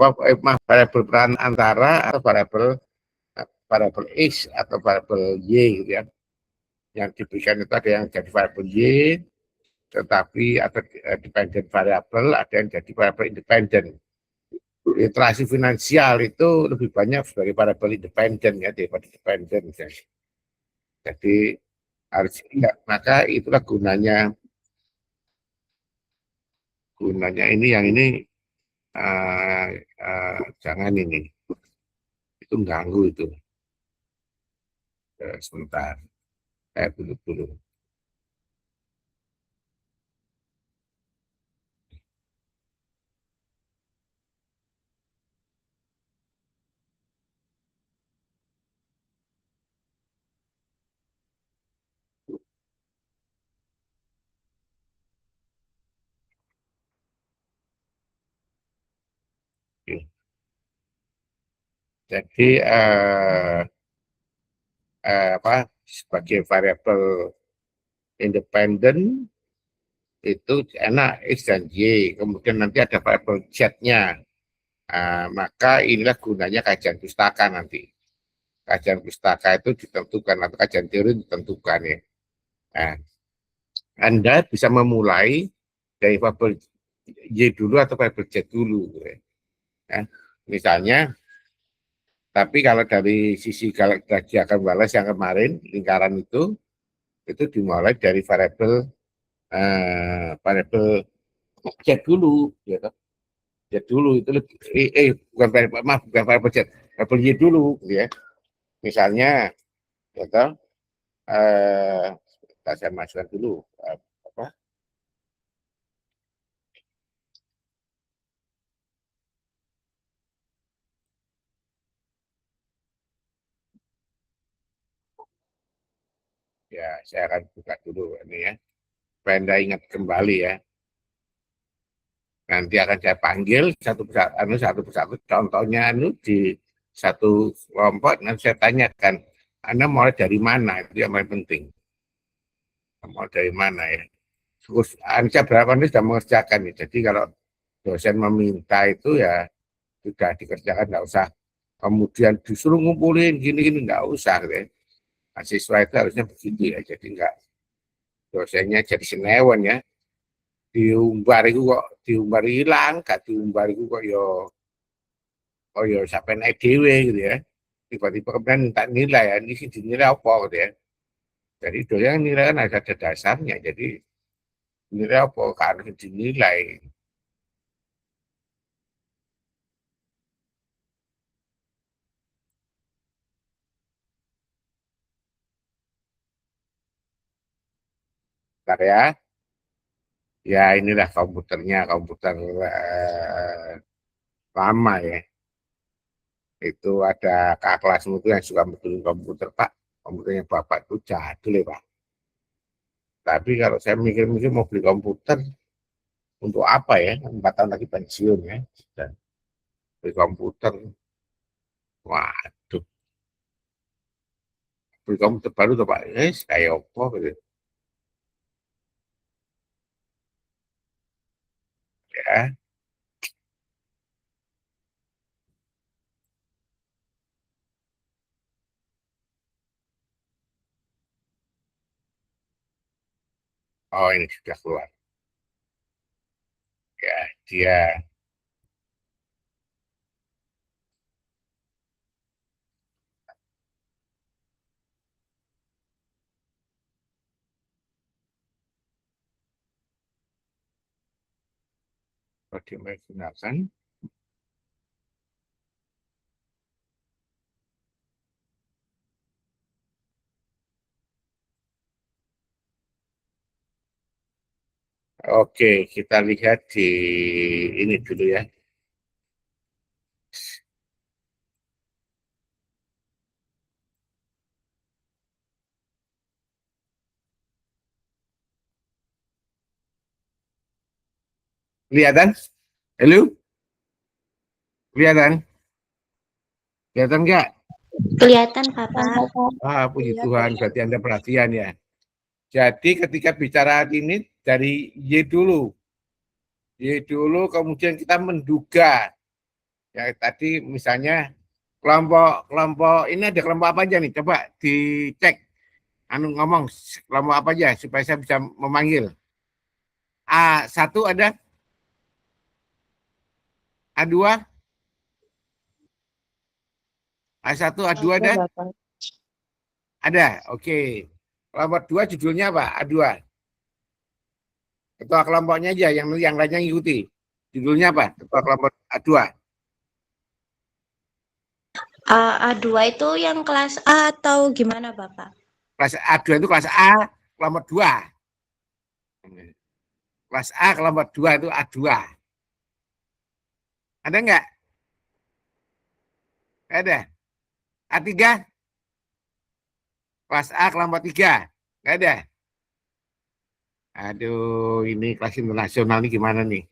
variabel peran antara atau variabel X atau variabel Y gitu ya. Yang diberikan itu ada yang jadi variabel Y, tetapi ada dependent variabel, ada yang jadi variabel independen. Literasi finansial itu lebih banyak sebagai variabel independen ya daripada dependen. Jadi harus ingat, maka itulah gunanya ini yang ini jangan ini itu ganggu itu sebentar saya dulu. Jadi sebagai variabel independen itu enak X dan Y, kemudian nanti ada variabel Z-nya. Maka inilah gunanya kajian pustaka nanti. Kajian pustaka itu ditentukan atau kajian teori ditentukan ya. Nah, Anda bisa memulai dari variabel Y dulu atau variabel Z dulu. Ya. Misalnya, tapi kalau dari sisi gerakan balas yang kemarin, lingkaran itu dimulai dari variabel Z dulu. Ya, Z dulu itu lebih, bukan variabel Z, variabel Y dulu. Ya. Misalnya, ya, saya masukkan dulu apa ya, saya akan buka dulu ini ya supaya Anda ingat kembali ya. Nanti akan saya panggil satu persatu contohnya di satu kelompok, nanti saya tanyakan Anda mulai dari mana, itu yang paling penting, mau dari mana ya. Terus Anda berapa ini sudah mengerjakan ya. Jadi kalau dosen meminta itu ya sudah dikerjakan, nggak usah kemudian disuruh ngumpulin gini-gini, nggak usah gitu ya. Siswa itu harusnya begitu ya, jadi nggak dosennya jadi senewan ya, diumbar itu kok diumbar hilang, gak diumbar itu kok yo sampai naik dewe gitu ya, tiba-tiba kemudian minta nilai ya, ini sih dinilai apa gitu ya. Jadi dosen nilai kan ada dasarnya, jadi nilai apa karena dinilai. Bentar ya inilah komputer lama ya. Itu ada kakak kelasmu itu yang suka betulin komputer, Pak. Komputernya Bapak itu jadul ya, Pak. Tapi kalau saya mikir-mikir mau beli komputer, untuk apa ya? 4 tahun lagi pensiun ya. Dan beli komputer, waduh. Beli komputer baru tuh Pak, kayak apa gitu. Ya, oh ini sudah keluar. Ya, dia dimaksudkan. Oke, kita lihat di ini dulu ya. Kelihatan? Halo? Kelihatan? Kelihatan nggak? Kelihatan, Papa. Puji Tuhan, berarti Anda perhatian ya. Jadi ketika bicara ini dari Y dulu, kemudian kita menduga Ya tadi misalnya kelompok ini ada kelompok apa aja nih? Coba dicek. Ngomong kelompok apa aja supaya saya bisa memanggil. A1 ada, A2, A1, A2 Ada, ada? Bapak. Ada. Oke. Kelompok 2 judulnya apa? A2. Ketua kelompoknya aja yang lainnya ngikuti. Judulnya apa? Ketua kelompok A2. A2 itu yang kelas A atau gimana, Bapak? Kelas A2 itu kelas A, kelompok 2. Kelas A, kelompok 2 itu A2. Ada nggak? Ada. A3, kelas A, kelompok 3. Nggak ada. Aduh, ini kelas internasional ini gimana nih?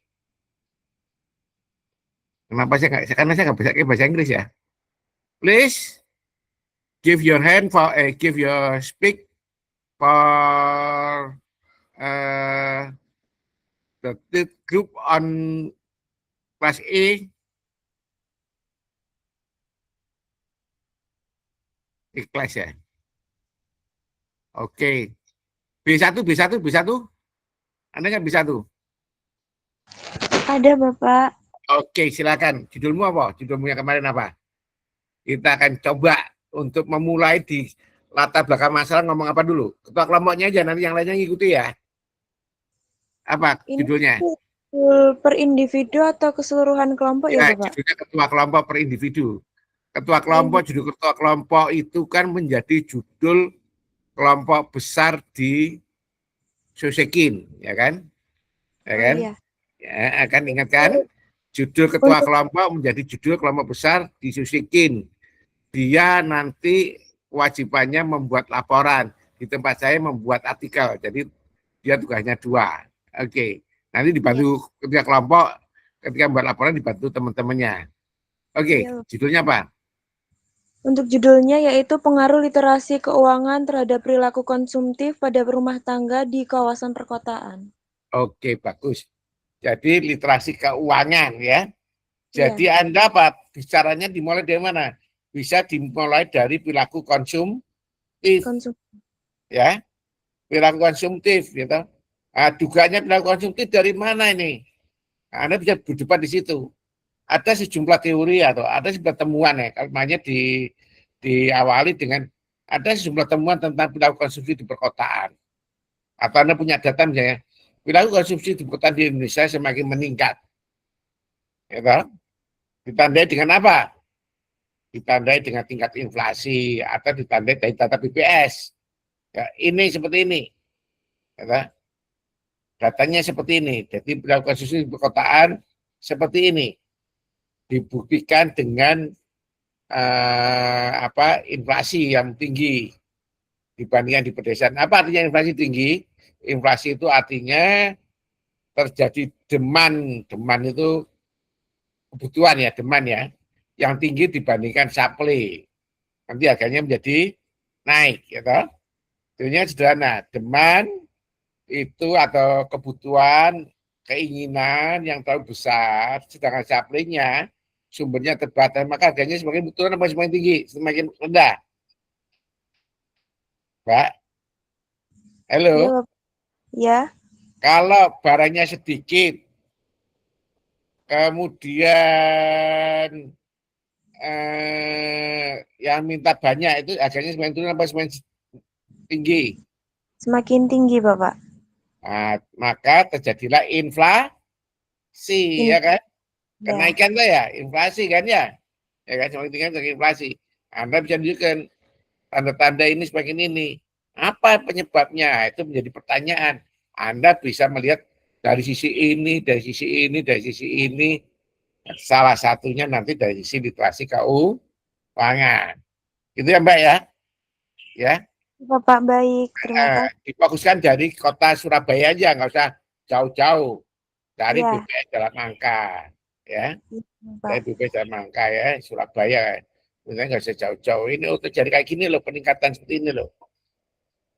Kenapa saya nggak? Karena saya nggak bisa bahasa Inggris ya. Please give your hand for give your speak for the third group on class A. Ikhlas ya. Oke. B1, B1, B1. Anda nggak B1? Ada, Bapak. Oke, silakan. Judulmu apa? Judulmu yang kemarin apa? Kita akan coba untuk memulai di latar belakang masalah ngomong apa dulu. Ketua kelompoknya aja, nanti yang lainnya ngikuti ya. Apa Ini judulnya? per individu atau keseluruhan kelompok ya, Ya, Bapak? judulnya ketua kelompok per individu. Ketua Per kelompok, individu. judul ketua kelompok itu kan menjadi judul kelompok besar di Sosekin, ya kan? Ya Oh kan? iya. Ya, akan ingatkan judul ketua Untuk kelompok menjadi judul kelompok besar di Susikin. Dia nanti kewajibannya membuat laporan. Di tempat saya membuat artikel. Jadi dia tugasnya 2. Oke. Nanti ya, dibantu ketua kelompok ketika membuat laporan dibantu teman-temannya. Oke, iya. judulnya apa? Untuk judulnya yaitu pengaruh literasi keuangan terhadap perilaku konsumtif pada rumah tangga di kawasan perkotaan. Oke, bagus. Jadi literasi keuangan ya. Jadi Iya, Anda apa? Bicaranya dimulai dari mana? Bisa dimulai dari perilaku konsumtif konsum. ya. Perilaku konsumtif gitu. Nah, dugaannya perilaku konsumtif dari mana ini? Nah, Anda bisa berdebat di situ. Ada sejumlah teori atau ada sejumlah temuan ya. Kalau diawali dengan ada sejumlah temuan tentang perilaku konsumsi di perkotaan. Atau Anda punya data misalnya, perilaku konsumsi di perkotaan di Indonesia semakin meningkat. Gitu. Ditandai dengan apa? Ditandai dengan tingkat inflasi atau ditandai dari data BPS. Ya, ini seperti ini. Gitu. Datanya seperti ini. Jadi perilaku konsumsi di perkotaan seperti ini. Dibuktikan dengan inflasi yang tinggi dibandingkan di pedesaan. Apa artinya inflasi tinggi? Inflasi itu artinya terjadi demand itu kebutuhan ya, demand ya, yang tinggi dibandingkan supply. Nanti harganya menjadi naik, gitu. Tentunya sederhana, demand itu atau kebutuhan, keinginan yang terlalu besar, sedangkan supply-nya sumbernya terbatas, maka harganya semakin turun apa semakin tinggi, semakin rendah. Mbak, Iya, halo. Bapak. Ya, Kalau barangnya sedikit, kemudian yang minta banyak itu harganya semakin turun apa semakin tinggi. semakin tinggi, Bapak. Nah, maka terjadilah inflasi, In ya kan? ya, Kenaikan tuh ya, inflasi kan ya. Ya kan, semakin tinggi semakin inflasi. Anda bisa tunjukkan tanda-tanda ini semakin ini. Apa penyebabnya? Itu menjadi pertanyaan. Anda bisa melihat dari sisi ini, dari sisi ini, dari sisi ini. Salah satunya nanti dari sisi literasi keuangan. Itu ya Mbak ya. Ya, Bapak baik. Terima kasih. difokuskan dari kota Surabaya aja, nggak usah jauh-jauh. Dari Ya, BPS dalam angka, ya. iya, Dari Bapak. BPS dalam angka ya, Surabaya. Sebenarnya nggak usah jauh-jauh. Ini untuk jadi kayak gini loh, peningkatan seperti ini loh.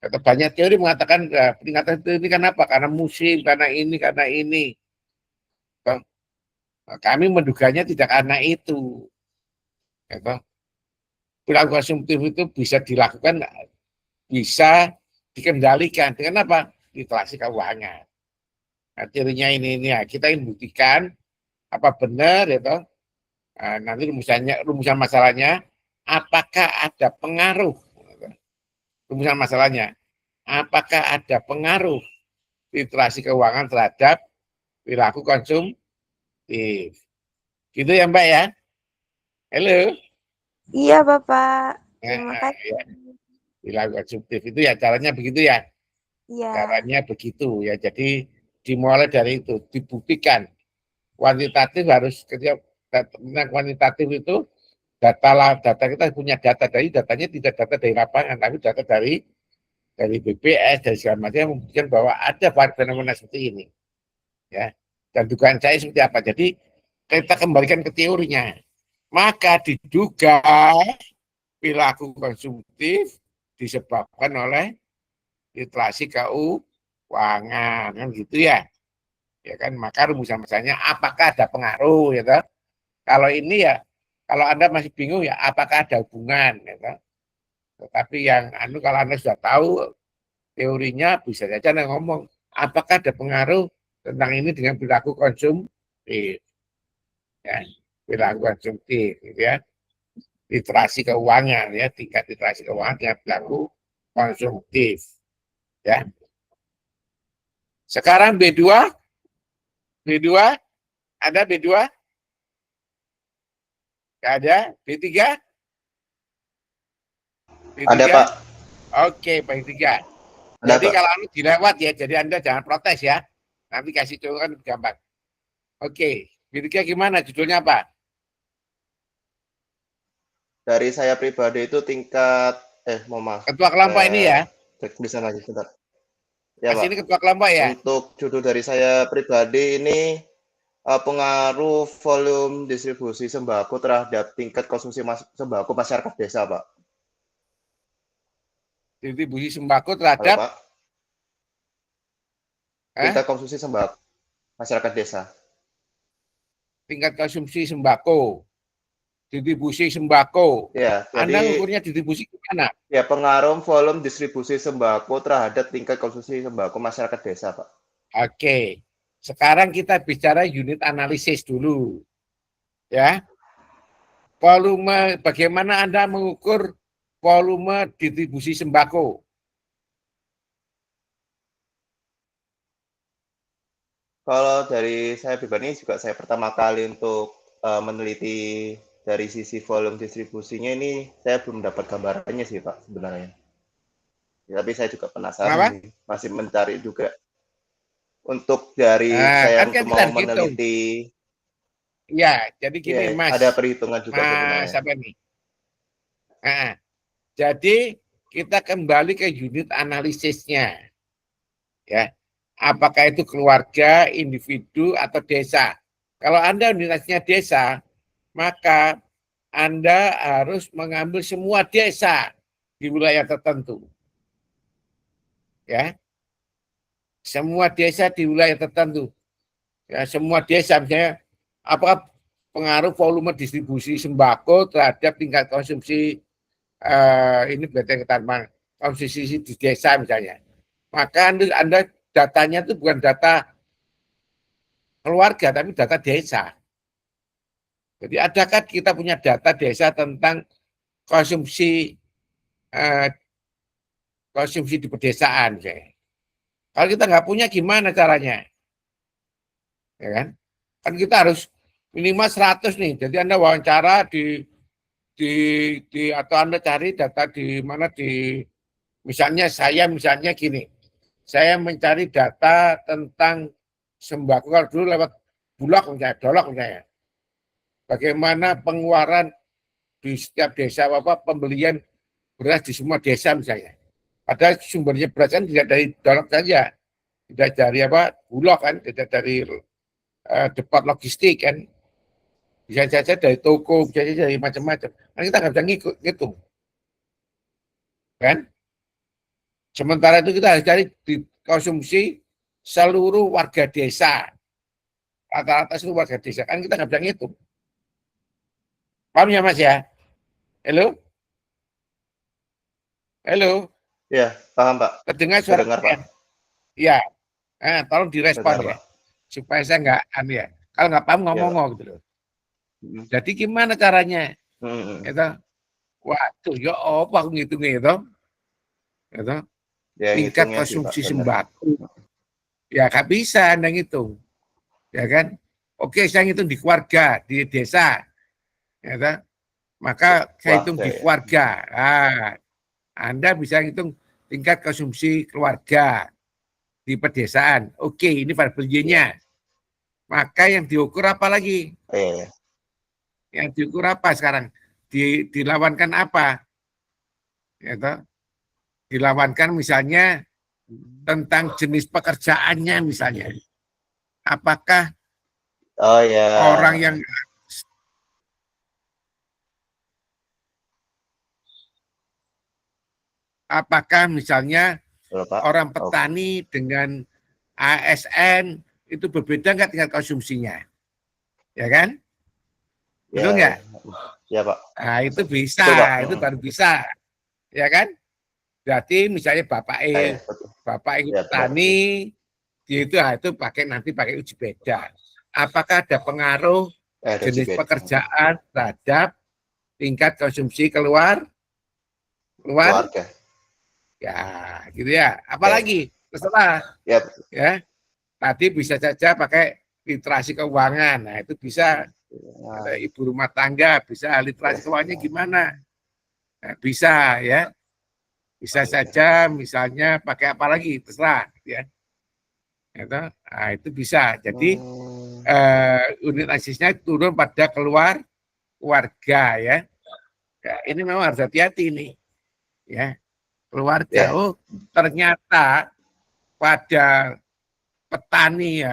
Kata banyak teori mengatakan peningkatan itu ini kan apa? Karena musim, karena ini, karena ini. Kami menduganya tidak karena itu. Ya, perilaku konsumtif itu bisa dilakukan, bisa dikendalikan dengan apa? Literasi keuangan. Nah, teorinya ini ya, kita ingin buktikan apa benar ya toh. Nanti rumusan masalahnya, apakah ada pengaruh? Rumusan masalahnya, apakah ada pengaruh literasi keuangan terhadap perilaku konsumtif? Gitu ya Mbak ya? Halo? Iya, Bapak. Ya, Terima kasih. ya. Perilaku konsumtif itu ya caranya begitu ya. Iya. Caranya begitu ya. Jadi dimulai dari itu, dibuktikan. Kuantitatif harus ketika kuantitatif itu data kita punya data, dari datanya tidak data dari lapangan, tapi data dari BPS, dari segala macam, membuktikan bahwa ada fenomena seperti ini. Ya. Dan dugaan saya seperti apa. Jadi kita kembalikan ke teorinya. Maka diduga perilaku konsumtif disebabkan oleh literasi keuangan, kan gitu ya. Ya kan, maka rumusan misalnya apakah ada pengaruh ya toh? Kalau ini ya, kalau Anda masih bingung ya apakah ada hubungan ya toh? Tetapi yang kalau Anda sudah tahu teorinya, bisa saja Anda ngomong apakah ada pengaruh tentang ini dengan perilaku konsumtif ya, perilaku konsumtif gitu ya. Literasi keuangan ya, tingkat literasi keuangan dengan perilaku konsumtif ya. Sekarang B2 ada B2? Nggak ada. B3? Ada, B3? Pak. Oke, B3. Ada, Jadi Pak. kalau Anda dilewat ya, jadi Anda jangan protes ya. Nanti kasih contoh gambar. Oke, B3 gimana? Judulnya apa? Dari saya pribadi itu tingkat, mohon maaf. Ketua kelompok ini ya? Cek tulisan lagi, sebentar. Ya, Mas Pak. ini ketua kelompok ya? Untuk judul dari saya pribadi ini pengaruh volume distribusi sembako terhadap tingkat konsumsi sembako masyarakat desa, Pak. Distribusi sembako Halo, terhadap Pak. Tingkat konsumsi sembako masyarakat desa. tingkat konsumsi sembako. Distribusi sembako. Ya, Anda jadi ngukurnya distribusi gimana? ya pengaruh volume distribusi sembako terhadap tingkat konsumsi sembako masyarakat desa, Pak. Oke. Sekarang kita bicara unit analisis dulu. Ya. Volume, bagaimana Anda mengukur volume distribusi sembako? Kalau dari saya pribadi juga saya pertama kali untuk meneliti dari sisi volume distribusinya ini saya belum dapat gambarannya sih Pak sebenarnya. Ya, tapi saya juga penasaran Kenapa? sih, masih mencari juga. Untuk dari saya Kan untuk kita mau harus hitung. meneliti, Ya, jadi gini ya Mas. ada perhitungan juga Mas sebenarnya. apa nih? Nah, jadi kita kembali ke unit analisisnya. Ya. Apakah itu keluarga, individu, atau desa? Kalau Anda unitnya desa, maka Anda harus mengambil semua desa di wilayah tertentu. Ya, semua desa di wilayah tertentu. Ya, semua desa misalnya apakah pengaruh volume distribusi sembako terhadap tingkat konsumsi ini berarti konsumsi di desa misalnya. Maka Anda datanya itu bukan data keluarga tapi data desa. Jadi adakah kita punya data desa tentang konsumsi eh, konsumsi di pedesaan misalnya. Kalau kita nggak punya gimana caranya? Ya kan? Kan kita harus minimal 100 nih. Jadi Anda wawancara di, atau Anda cari data di mana misalnya misalnya gini. Saya mencari data tentang sembako kalau dulu lewat bulog misalnya, dolok misalnya. Bagaimana pengeluaran di setiap desa pembelian beras di semua desa misalnya. Padahal sumbernya beras kan tidak dari dolok saja, tidak dari bulog kan, tidak dari depot logistik kan, bisa saja dari toko, bisa saja dari macam-macam. Kan kita nggak bisa ngitung, kan? Sementara itu kita harus cari di konsumsi seluruh warga desa. Rata-rata seluruh warga desa kan kita nggak bisa ngitung. Paham ya Mas ya? Halo, halo, Ya, paham Pak. terdengar suara Terdengar saya? Pak. Ya, tolong direspon Terdengar ya, Pak. supaya saya nggak ya. Kalau nggak paham Ya Pak. ngomong gitu loh. Mm, Jadi gimana caranya? mm. Itu, waduh, ya apa aku ngitungnya itu, Ya tingkat ngitungnya sih Pak, konsumsi benar. sembako. Ya nggak bisa Anda ngitung, ya kan? Oke, saya ngitung di keluarga, di desa, ya kan? Maka saya hitung Warga di ya. keluarga. Anda bisa hitung tingkat konsumsi keluarga di pedesaan. Oke, ini variabel Y-nya. Ya. Maka yang diukur apa lagi? Iya. Yang diukur apa sekarang? Dilawankan apa? Ya, dilawankan misalnya tentang jenis pekerjaannya misalnya. Apakah Oh ya. orang yang misalnya Halo, Pak. orang Oh, petani dengan ASN itu berbeda nggak tingkat konsumsinya? Ya kan? Betul ya, nggak? ya Pak. Nah, itu bisa, Betul Pak. itu baru bisa. Ya kan? Berarti misalnya Ya, betul. Bapak itu Ya, benar. petani, dia itu nanti pakai uji beda. Apakah ada pengaruh Ada jenis Cibet. pekerjaan terhadap tingkat konsumsi keluar? Keluarga. Ya, gitu ya. Apalagi terserah Ya, ya. Tadi bisa saja pakai literasi keuangan. Nah, itu bisa ada ibu rumah tangga, bisa literasi keuangannya gimana? Nah, bisa ya. Bisa saja misalnya pakai apa lagi, terserah ya. Nah, itu bisa. Jadi unit asisnya turun pada keluarga ya. Ya, ini memang harus hati-hati nih. Ya, keluarga. Ya. Oh, ternyata pada petani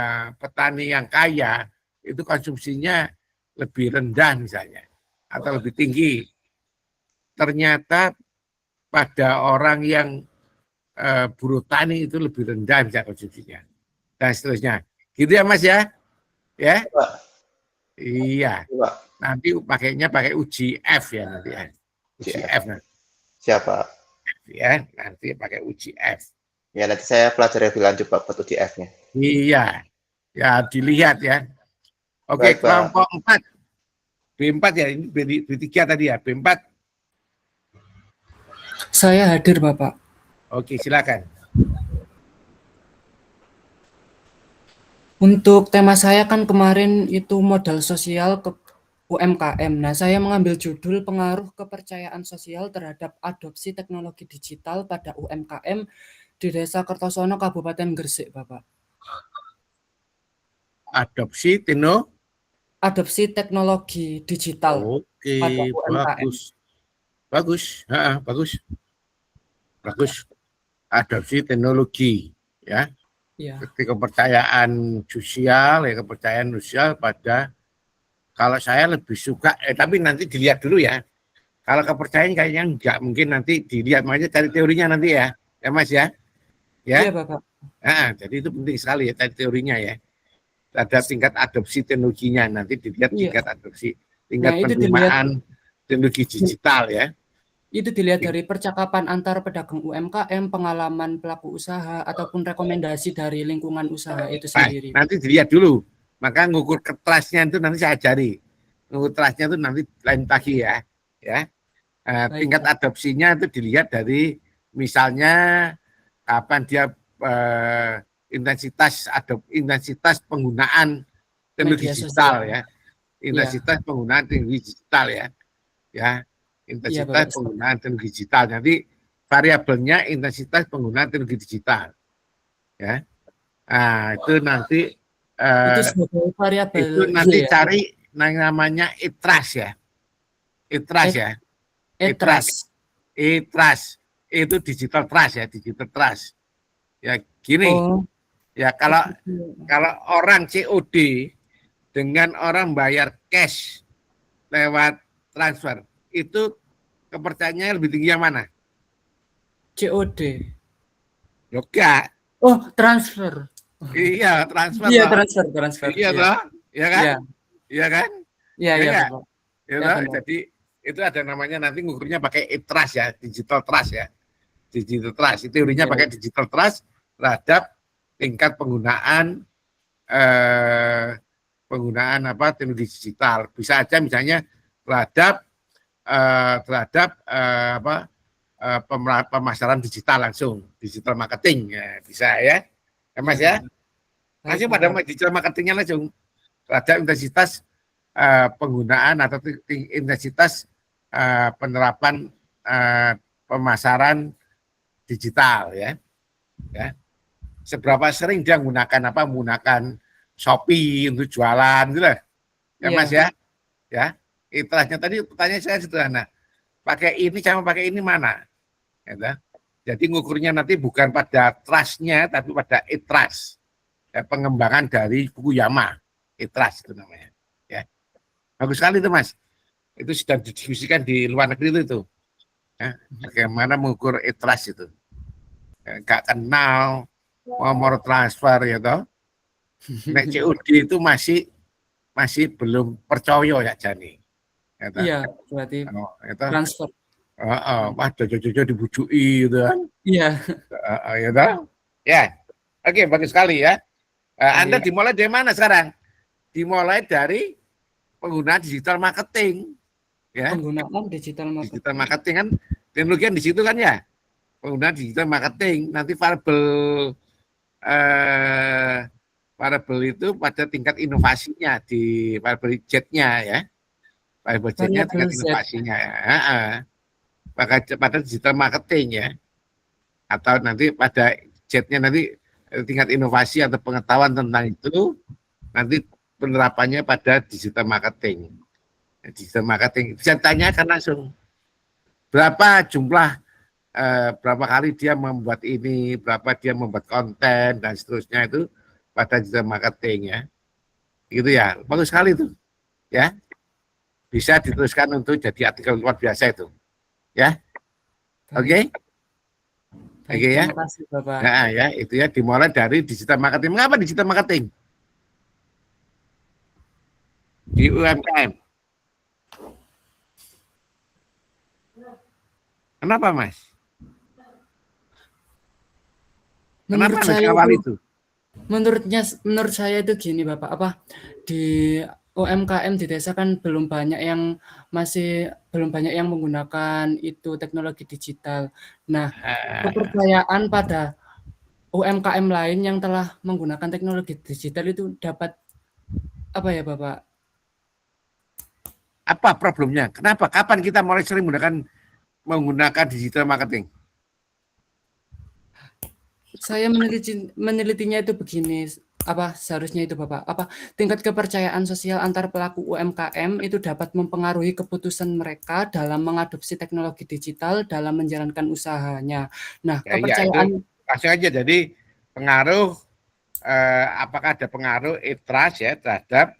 yang kaya itu konsumsinya lebih rendah misalnya atau lebih tinggi. Ternyata pada orang yang buruh tani itu lebih rendah misalnya konsumsinya dan seterusnya. Gitu ya Mas ya? Ya? Pak. Iya. Pak. Nanti pakai uji F ya nanti ya. Uji F nanti. Siapa? Ya, nanti pakai uji F. Ya, nanti saya pelajari lebih lanjut Pak buat uji F-nya. Iya. Ya, dilihat ya. Oke, Baik, Pak. kelompok 4. B4 ya, ini B3 tadi ya, B4. Saya hadir, Bapak. Oke, silakan. Untuk tema saya kan kemarin itu modal sosial ke UMKM. Nah, saya mengambil judul pengaruh kepercayaan sosial terhadap adopsi teknologi digital pada UMKM di Desa Kertosono, Kabupaten Gresik, Bapak. Adopsi teknologi digital pada Oke, UMKM. bagus. Adopsi teknologi, ya. Ya. Kepercayaan sosial pada, kalau saya lebih suka, tapi nanti dilihat dulu ya. Kalau kepercayaan kayaknya enggak, mungkin nanti dilihat, makanya cari teorinya nanti ya Mas ya. Iya, Bapak. Jadi itu penting sekali ya cari teorinya ya. Ada tingkat adopsi teknologinya, nanti dilihat tingkat adopsi, tingkat penerimaan teknologi digital ya. Itu dilihat dari percakapan antar pedagang UMKM, pengalaman pelaku usaha, ataupun rekomendasi dari lingkungan usaha itu sendiri. Nanti dilihat dulu. Maka ngukur trustnya itu nanti saya ajari. Ngukur trustnya itu nanti lain lagi ya. Tingkat adopsinya itu dilihat dari misalnya kapan dia intensitas penggunaan teknologi digital ya. Intensitas penggunaan teknologi digital ya. Intensitas penggunaan teknologi digital. Nanti variabelnya intensitas penggunaan teknologi digital. Ya. Nah, itu nanti itu sebagai variabel itu nanti cari namanya ITRAS ya. ITRAS itu digital trust ya, digital trust. Ya gini. Ya kalau orang COD dengan orang bayar cash lewat transfer, itu kepercayaannya lebih tinggi yang mana? COD. Enggak. Oh, transfer. Iya, transfer Iya, toh. transfer. Iya Iya. toh, iya kan? Iya. Iya kan? Iya, Ya iya, enggak? Bapak. Ya Ya, toh? benar. Jadi itu ada namanya nanti ngukurnya pakai trust ya, digital trust ya. Digital trust, itu teorinya Iya, pakai digital trust terhadap tingkat penggunaan penggunaan apa teknologi digital. Bisa aja misalnya terhadap pemasaran digital langsung, digital marketing ya, bisa ya. Ya, Mas iya. ya. Baik, Langsung pada Bapak. digital marketingnya langsung terhadap intensitas penggunaan atau intensitas penerapan pemasaran digital ya. Ya. Seberapa sering dia menggunakan Shopee untuk jualan gitu lah. Ya Mas Iya. ya. Ya. Itrasnya tadi pertanyaan saya sederhana. Pakai ini sama pakai ini mana? Ya, jadi ngukurnya nanti bukan pada trustnya tapi pada e-trust. Ya, pengembangan dari Fukuyama. E-trust itu namanya. Ya. Bagus sekali itu Mas. Itu sedang didiskusikan di luar negeri itu. Ya. Bagaimana mengukur e-trust itu. Ya, gak kenal nomor transfer ya toh. Nek COD itu masih belum percaya ya Jani. Ya, toh. Iya, berarti Ya, toh. transfer. Wah, jojo dibujui gitu kan. Iya. Ya toh. Ya. Oke, bagus sekali ya. Anda Baik. dimulai dari mana sekarang? Dimulai dari penggunaan digital marketing. Ya. Penggunaan digital marketing. Digital marketing kan teknologi kan di situ kan ya. Penggunaan digital marketing. Nanti variable itu pada tingkat inovasinya di variable Z-nya ya. Variable Z-nya tingkat Variable Z. inovasinya ya. Pada digital marketing ya. Atau nanti pada Z-nya nanti tingkat inovasi atau pengetahuan tentang itu nanti penerapannya pada digital marketing. Digital marketing bisa tanyakan langsung berapa jumlah berapa kali dia membuat ini, berapa dia membuat konten dan seterusnya itu pada digital marketing ya. Gitu ya. Bagus sekali itu. Ya. Bisa diteruskan untuk jadi artikel luar biasa itu. Ya. Oke. Baik, Oke ya. terima kasih Bapak. Nah, ya, itu ya dimulai dari digital marketing. Mengapa digital marketing? Di UMKM. Kenapa, Mas? Kenapa Menurut saya awal itu, itu? menurut saya itu gini Bapak, apa di UMKM di desa kan belum banyak yang menggunakan itu teknologi digital. Nah, kepercayaan pada UMKM lain yang telah menggunakan teknologi digital itu dapat apa ya Bapak? Apa problemnya? Kenapa? Kapan kita mulai sering menggunakan digital marketing? Saya menelitinya itu begini, apa seharusnya itu Bapak, apa tingkat kepercayaan sosial antar pelaku UMKM itu dapat mempengaruhi keputusan mereka dalam mengadopsi teknologi digital dalam menjalankan usahanya. Nah, Ya, kepercayaan itu langsung aja. Jadi pengaruh apakah ada pengaruh e-trust ya terhadap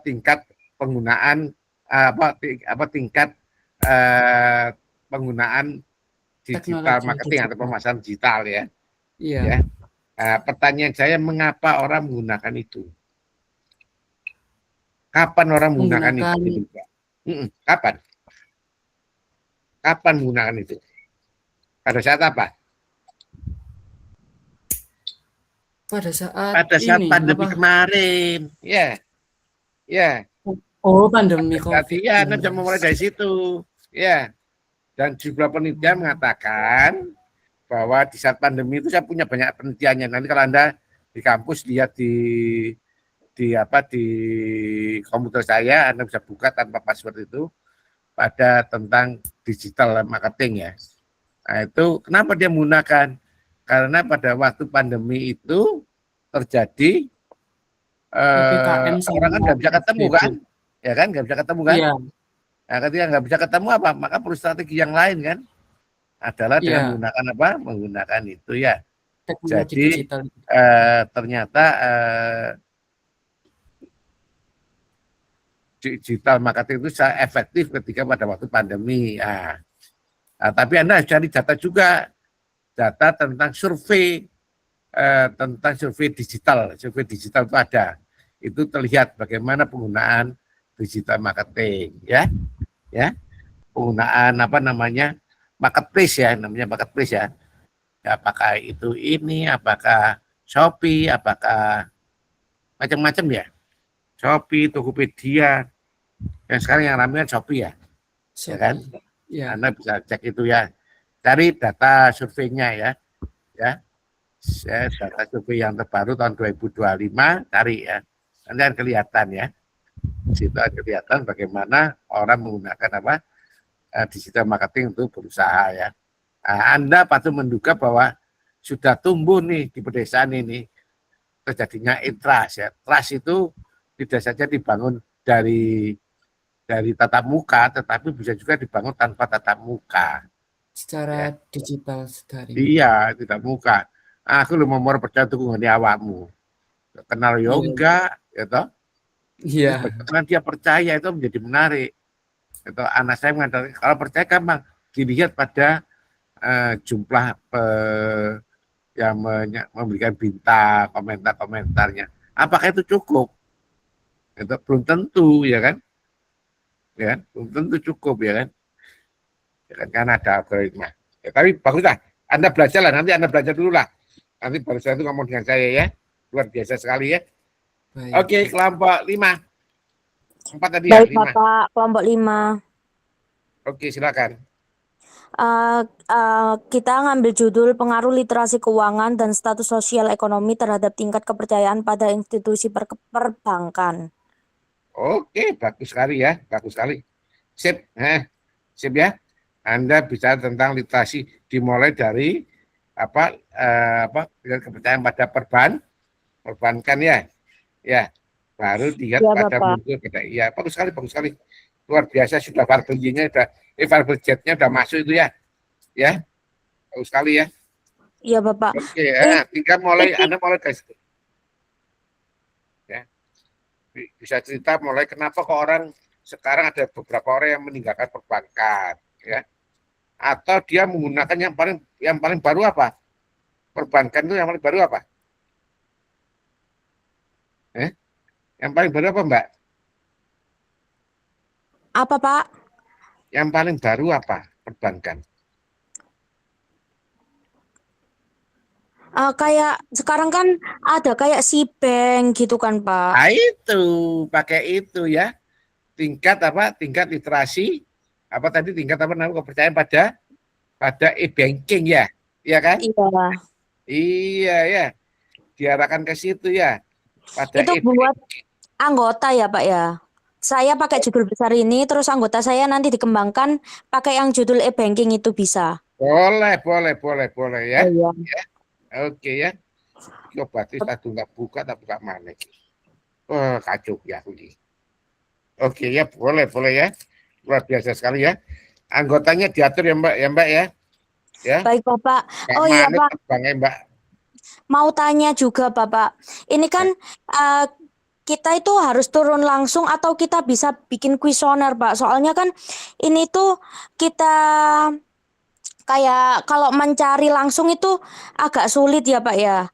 tingkat penggunaan tingkat penggunaan digital teknologi marketing atau digital. pemasaran digital ya. Iya. Ya. Pertanyaan saya mengapa orang menggunakan itu? Kapan orang menggunakan itu? Kapan? Kapan menggunakan itu? Pada saat apa? Pada saat ini, pandemi apa? kemarin. Ya. Ya. Oh, pandemi Jadi ya, Anda COVID-19. bisa memulai dari situ. Ya. Dan jumlah penelitian mengatakan bahwa di saat pandemi itu saya punya banyak penelitiannya. Nanti kalau Anda di kampus lihat di komputer saya, Anda bisa buka tanpa password itu pada tentang digital marketing ya. Nah, itu kenapa dia menggunakan? Karena pada waktu pandemi itu terjadi PPKM orang kan nggak bisa ketemu kan, ya kan nggak bisa ketemu kan. Iya. Nah, ketika nggak bisa ketemu apa, maka perlu strategi yang lain kan, adalah dengan menggunakan apa? Menggunakan itu ya. Teknologi Jadi digital. ternyata digital marketing itu sangat efektif ketika pada waktu pandemi. Tapi Anda harus cari data juga, data tentang survei tentang survei digital. Survei digital itu ada. Itu terlihat bagaimana penggunaan digital marketing, ya. Penggunaan apa namanya? Marketplace ya, namanya marketplace ya. Apakah itu ini, apakah Shopee, apakah macam-macam ya. Shopee, Tokopedia, yang sekarang yang ramai kan Shopee ya, ya kan? Ya. Anda bisa cek itu ya. Cari data surveinya ya. Data survei yang terbaru tahun 2025, cari ya. Nanti akan kelihatan ya. Di situ akan kelihatan bagaimana orang menggunakan digital marketing untuk berusaha ya. Anda patut menduga bahwa sudah tumbuh nih di pedesaan ini terjadinya trust ya. Trust itu tidak saja dibangun dari tatap muka, tetapi bisa juga dibangun tanpa tatap muka. Secara digital dari. Iya, tidak muka. Aku lu mau percaya tuh ngene awakmu. Kenal yoga, ya toh? Iya. Karena dia percaya itu menjadi menarik. Itu anak saya mengatakan kalau percaya gampang dilihat pada jumlah yang memberikan bintang, komentarnya. Apakah itu cukup? Itu belum tentu, ya kan? Ya, belum tentu cukup, ya kan? Ya kan, karena ada algoritma. Ya, tapi baguslah. Anda belajarlah, nanti Anda belajar dulu lah. Nanti baru saya itu ngomong dengan saya ya. Luar biasa sekali ya. Baik. Oke, kelompok 5. 4 tadi Baik, ya, 5. Bapak, kelompok 5. Oke, silakan. Kita ngambil judul pengaruh literasi keuangan dan status sosial ekonomi terhadap tingkat kepercayaan pada institusi perbankan. Oke, bagus sekali ya, bagus sekali. Sip, sip ya. Anda bicara tentang literasi dimulai dari kepercayaan pada perbankan ya. Ya, baru lihat Ya, pada Bapak. muncul ya, bagus sekali. Luar biasa sudah variable Y-nya variable Z-nya udah masuk itu ya. Ya. Bagus sekali ya. Iya, Bapak. Oke, tinggal Anda mulai guys. Ya. Bisa cerita mulai kenapa kok orang sekarang ada beberapa orang yang meninggalkan perbankan, ya. Atau dia menggunakan yang paling baru apa? Perbankan itu yang paling baru apa? Yang paling baru apa, Mbak? Apa, Pak? Yang paling baru apa? Perbankan. Kayak sekarang kan ada kayak bank gitu kan, Pak. Nah, itu pakai itu ya. Tingkat literasi tingkat namanya kepercayaan pada e-banking ya. Iya kan? Iya. Iya ya. Diarahkan ke situ ya. Pada Itu buat anggota ya, Pak ya. Saya pakai judul besar ini, terus anggota saya nanti dikembangkan pakai yang judul e-banking itu bisa. Boleh ya. Iya. Ya. Oke ya. Coba satu nggak buka tak buka mana? Kacau ya ini. Oke ya, boleh ya. Luar biasa sekali ya. Anggotanya diatur ya Mbak ya. Ya. Baik, Bapak. Nggak Oh iya, manut Pak. terbangnya, Mbak. Mau tanya juga, Bapak. Ini kan kita itu harus turun langsung atau kita bisa bikin kuesioner, Pak? Soalnya kan ini tuh kita kayak kalau mencari langsung itu agak sulit ya, Pak ya.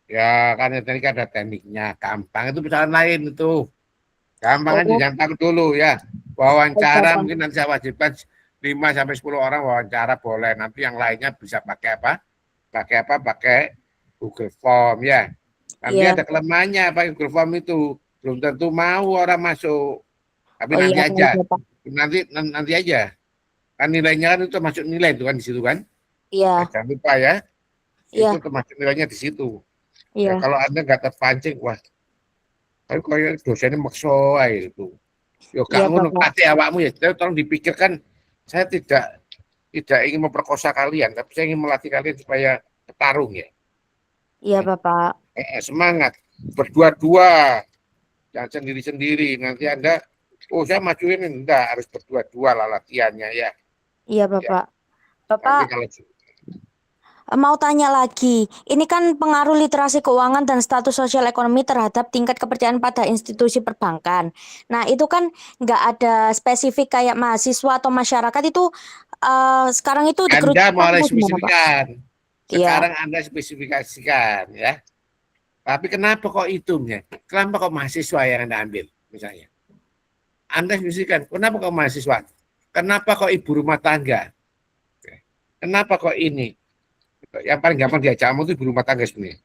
Ya, kan tadi kan ada tekniknya. Gampang itu persoalan lain itu. Gampang kan Oh. jangan takut dulu ya. Wawancara Bapak. mungkin nanti saya wajibkan 5 sampai 10 orang wawancara boleh. Nanti yang lainnya bisa pakai apa? Pakai Google Form ya. Nanti Iya. ada kelemahannya pakai Google Form itu. Belum tentu mau orang masuk. Tapi Oh nanti iya, aja. baik, Bapak. Nanti aja. Kan nilainya kan itu masuk nilai itu kan di situ kan. Iya. Jangan lupa ya. Iya. Itu termasuk nilainya di situ. Iya. Ya, kalau Anda nggak terpancing, wah, tapi kayak dosennya maksa aja itu. Yo Iya, kamu Bapak. nanti awakmu ya, tolong dipikirkan. Saya tidak ingin memperkosa kalian, tapi saya ingin melatih kalian supaya petarung ya. Iya, Bapak. Semangat, berdua-dua, jangan sendiri-sendiri. Nanti Anda, saya majuin, enggak, harus berdua-dua lah latihannya ya. Iya, Bapak. Nanti Bapak, kalau mau tanya lagi, ini kan pengaruh literasi keuangan dan status sosial ekonomi terhadap tingkat kepercayaan pada institusi perbankan. Nah, itu kan nggak ada spesifik kayak mahasiswa atau masyarakat itu sekarang itu Anda dikerucutkan mulai atau gimana, Pak? spesifikan. Iya. Sekarang Anda spesifikasikan ya. Tapi kenapa kok hitungnya? Kenapa kok mahasiswa yang Anda ambil misalnya? Anda spesifikasikan, kenapa kok mahasiswa? Kenapa kok ibu rumah tangga? Kenapa kok ini? Yang paling gampang diajak kamu itu ibu rumah tangga sebenarnya.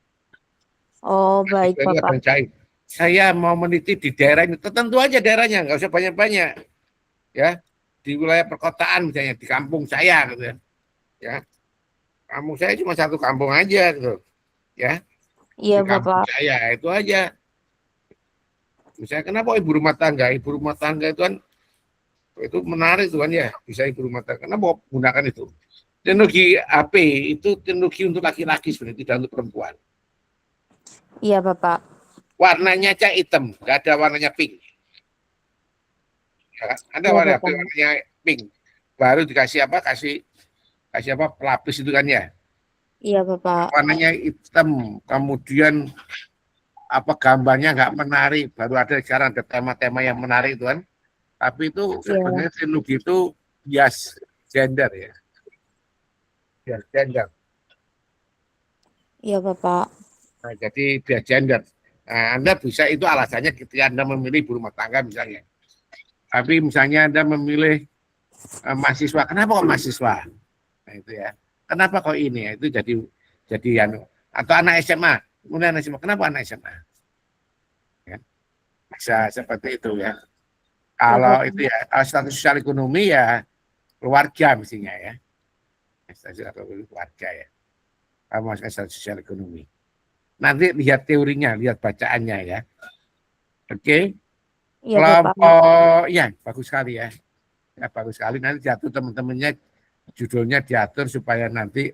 Oh, baik Itu Bapak. akan cair. Saya mau meneliti di daerah ini, tentu aja daerahnya, nggak usah banyak-banyak. Ya, di wilayah perkotaan misalnya, di kampung saya gitu ya. Ya, kampung saya cuma satu kampung aja gitu. Ya, Iya di kampung Bapak. saya itu aja. Misalnya kenapa ibu rumah tangga? Ibu rumah tangga itu menarik tuh kan ya, bisa ibu rumah tangga. Kenapa menggunakan itu? Teknologi HP itu teknologi untuk laki-laki sebenarnya, tidak untuk perempuan. Iya Bapak. Warnanya aja hitam, nggak ada warnanya pink. Ya, ada Iya warna Bapak. warnanya pink. Baru dikasih apa? Kasih apa? Pelapis itu kan ya. Iya Bapak. Warnanya hitam, kemudian apa gambarnya nggak menarik. Baru ada sekarang ada tema-tema yang menarik itu kan. Tapi itu Iya. sebenarnya teknologi itu bias gender ya. Bias gender. Iya Bapak. Nah, jadi bias gender. Nah, Anda bisa itu alasannya ketika Anda memilih ibu rumah tangga misalnya. Tapi misalnya Anda memilih mahasiswa, kenapa kok mahasiswa? Nah, itu ya. Kenapa kok ini ya? Itu jadi atau anak SMA. Kemudian anak SMA, kenapa anak SMA? Ya, bisa seperti itu ya. Kalau Bapak. itu ya, kalau status sosial ekonomi ya keluarga mestinya ya. Status sosial ekonomi keluarga ya. Kamu masuk status sosial ekonomi. Nanti lihat teorinya, lihat bacaannya ya. Oke. Iya Bapak. Kelompok ya bagus sekali ya. Ya bagus sekali, nanti diatur teman-temannya, judulnya diatur supaya nanti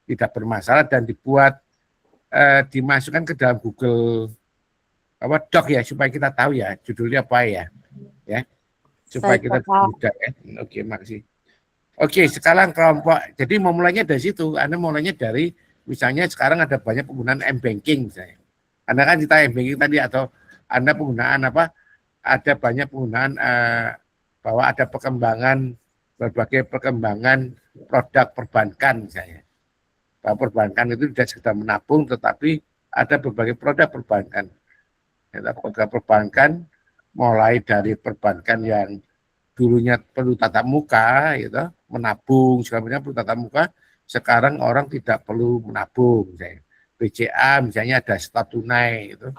tidak bermasalah dan dibuat dimasukkan ke dalam Google Doc ya, supaya kita tahu ya judulnya apa ya supaya Baik kita Bapak. mudah ya. Oke, makasih. Oke, sekarang kelompok, jadi mau mulainya dari situ. Anda mulainya dari misalnya sekarang ada banyak penggunaan m-banking misalnya. Anda kan cerita m-banking tadi, atau Anda penggunaan apa, ada banyak penggunaan bahwa ada berbagai perkembangan produk perbankan misalnya. Bahwa perbankan itu tidak sekedar menabung, tetapi ada berbagai produk perbankan. Produk perbankan mulai dari perbankan yang dulunya perlu tatap muka, gitu, menabung segala macam perlu tatap muka. Sekarang orang tidak perlu menabung, misalnya BCA misalnya ada setor tunai, itu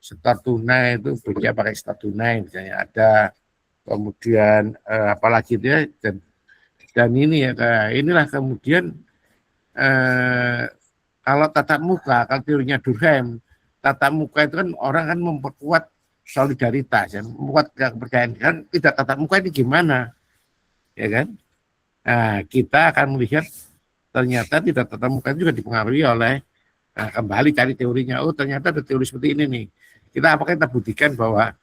setor tunai itu BCA pakai setor tunai misalnya ada. Kemudian apalagi dia dan ini ya, inilah kemudian kalau tatap muka, kalau teorinya Durkheim, tatap muka itu kan orang kan memperkuat solidaritas, ya, memperkuat kepercayaan. Kan tidak tatap muka ini gimana, ya kan? Nah, kita akan melihat ternyata tidak tatap muka juga dipengaruhi oleh kembali cari teorinya. Oh, ternyata ada teori seperti ini nih. Apakah kita buktikan bahwa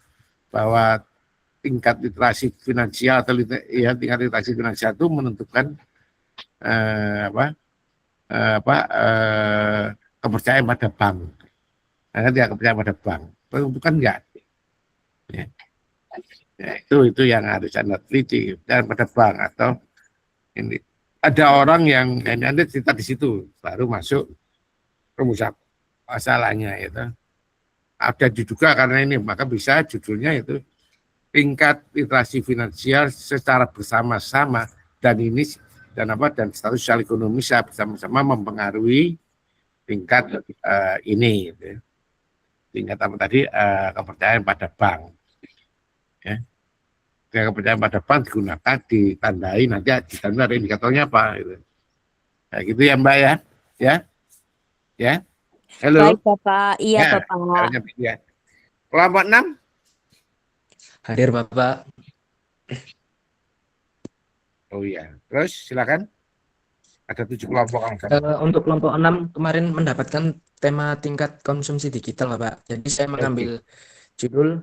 tingkat literasi finansial atau tingkat literasi finansial itu menentukan kepercayaan pada bank. Karena tidak kepercayaan pada bank, bukan enggak. Ya. Ya, itu yang harus Anda teliti dan pada bank atau ini. Ada orang yang Anda cerita di situ baru masuk rumusan masalahnya itu. Ada juga karena ini, maka bisa judulnya itu tingkat literasi finansial secara bersama-sama dan status sosial ekonomi bersama-sama mempengaruhi tingkat ini, gitu. Tingkat apa tadi, kepercayaan pada bank. Ya. Kepercayaan pada bank digunakan, ditandai nanti ditandai ada indikatornya apa. Gitu. Nah, gitu ya Mbak ya, ya. Halo. Baik Bapak. Iya Ya, Bapak. ya. Kelompok 6. Hadir Bapak. Oh iya, terus silakan. Ada 7 kelompok. Untuk kelompok 6 kemarin mendapatkan tema tingkat konsumsi digital Bapak. Jadi saya mengambil judul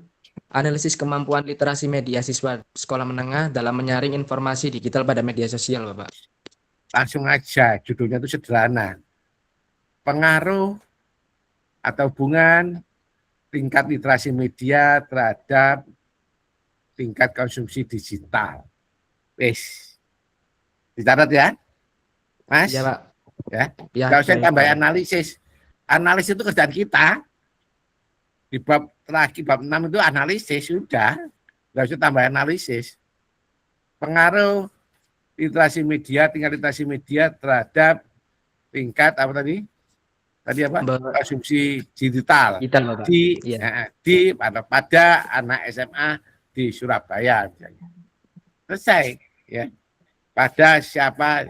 analisis kemampuan literasi media siswa sekolah menengah dalam menyaring informasi digital pada media sosial Bapak. Langsung aja, judulnya itu sederhana. Pengaruh atau hubungan tingkat literasi media terhadap tingkat konsumsi digital. Wes. Dicatat ya, Mas? Iya Pak. Ya, Ya, nggak usah baik, tambah Bapak. analisis. Analisis itu kerjaan kita. Di bab terakhir, bab 6 itu analisis, sudah. Nggak usah tambah analisis. Pengaruh literasi media, tingkat literasi media terhadap tingkat apa tadi? Tadi apa? Konsumsi digital Digital, Bapak. Iya. pada anak SMA di Surabaya misalnya. Selesai ya. Pada siapa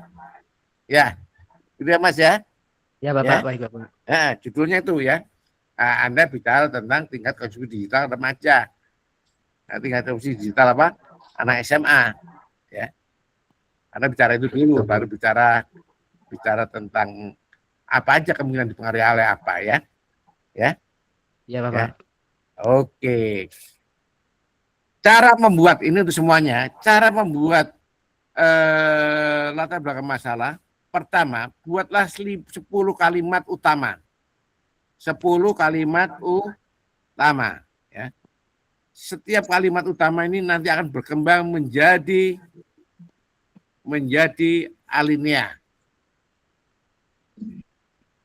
ya? Itu ya Mas ya. Ya, Bapak, Ya. baik, Bapak. Judulnya itu ya. Anda bicara tentang tingkat konsumsi digital remaja. Tingkat konsumsi digital apa? Anak SMA ya. Anda bicara itu dulu, baru bicara tentang apa aja kemungkinan dipengaruhi oleh apa ya. Ya. Ya, Bapak. Ya. Oke. Cara membuat ini untuk semuanya, cara membuat latar belakang masalah. Pertama, buatlah 10 kalimat utama. 10 kalimat utama. Ya. Setiap kalimat utama ini nanti akan berkembang menjadi alinea.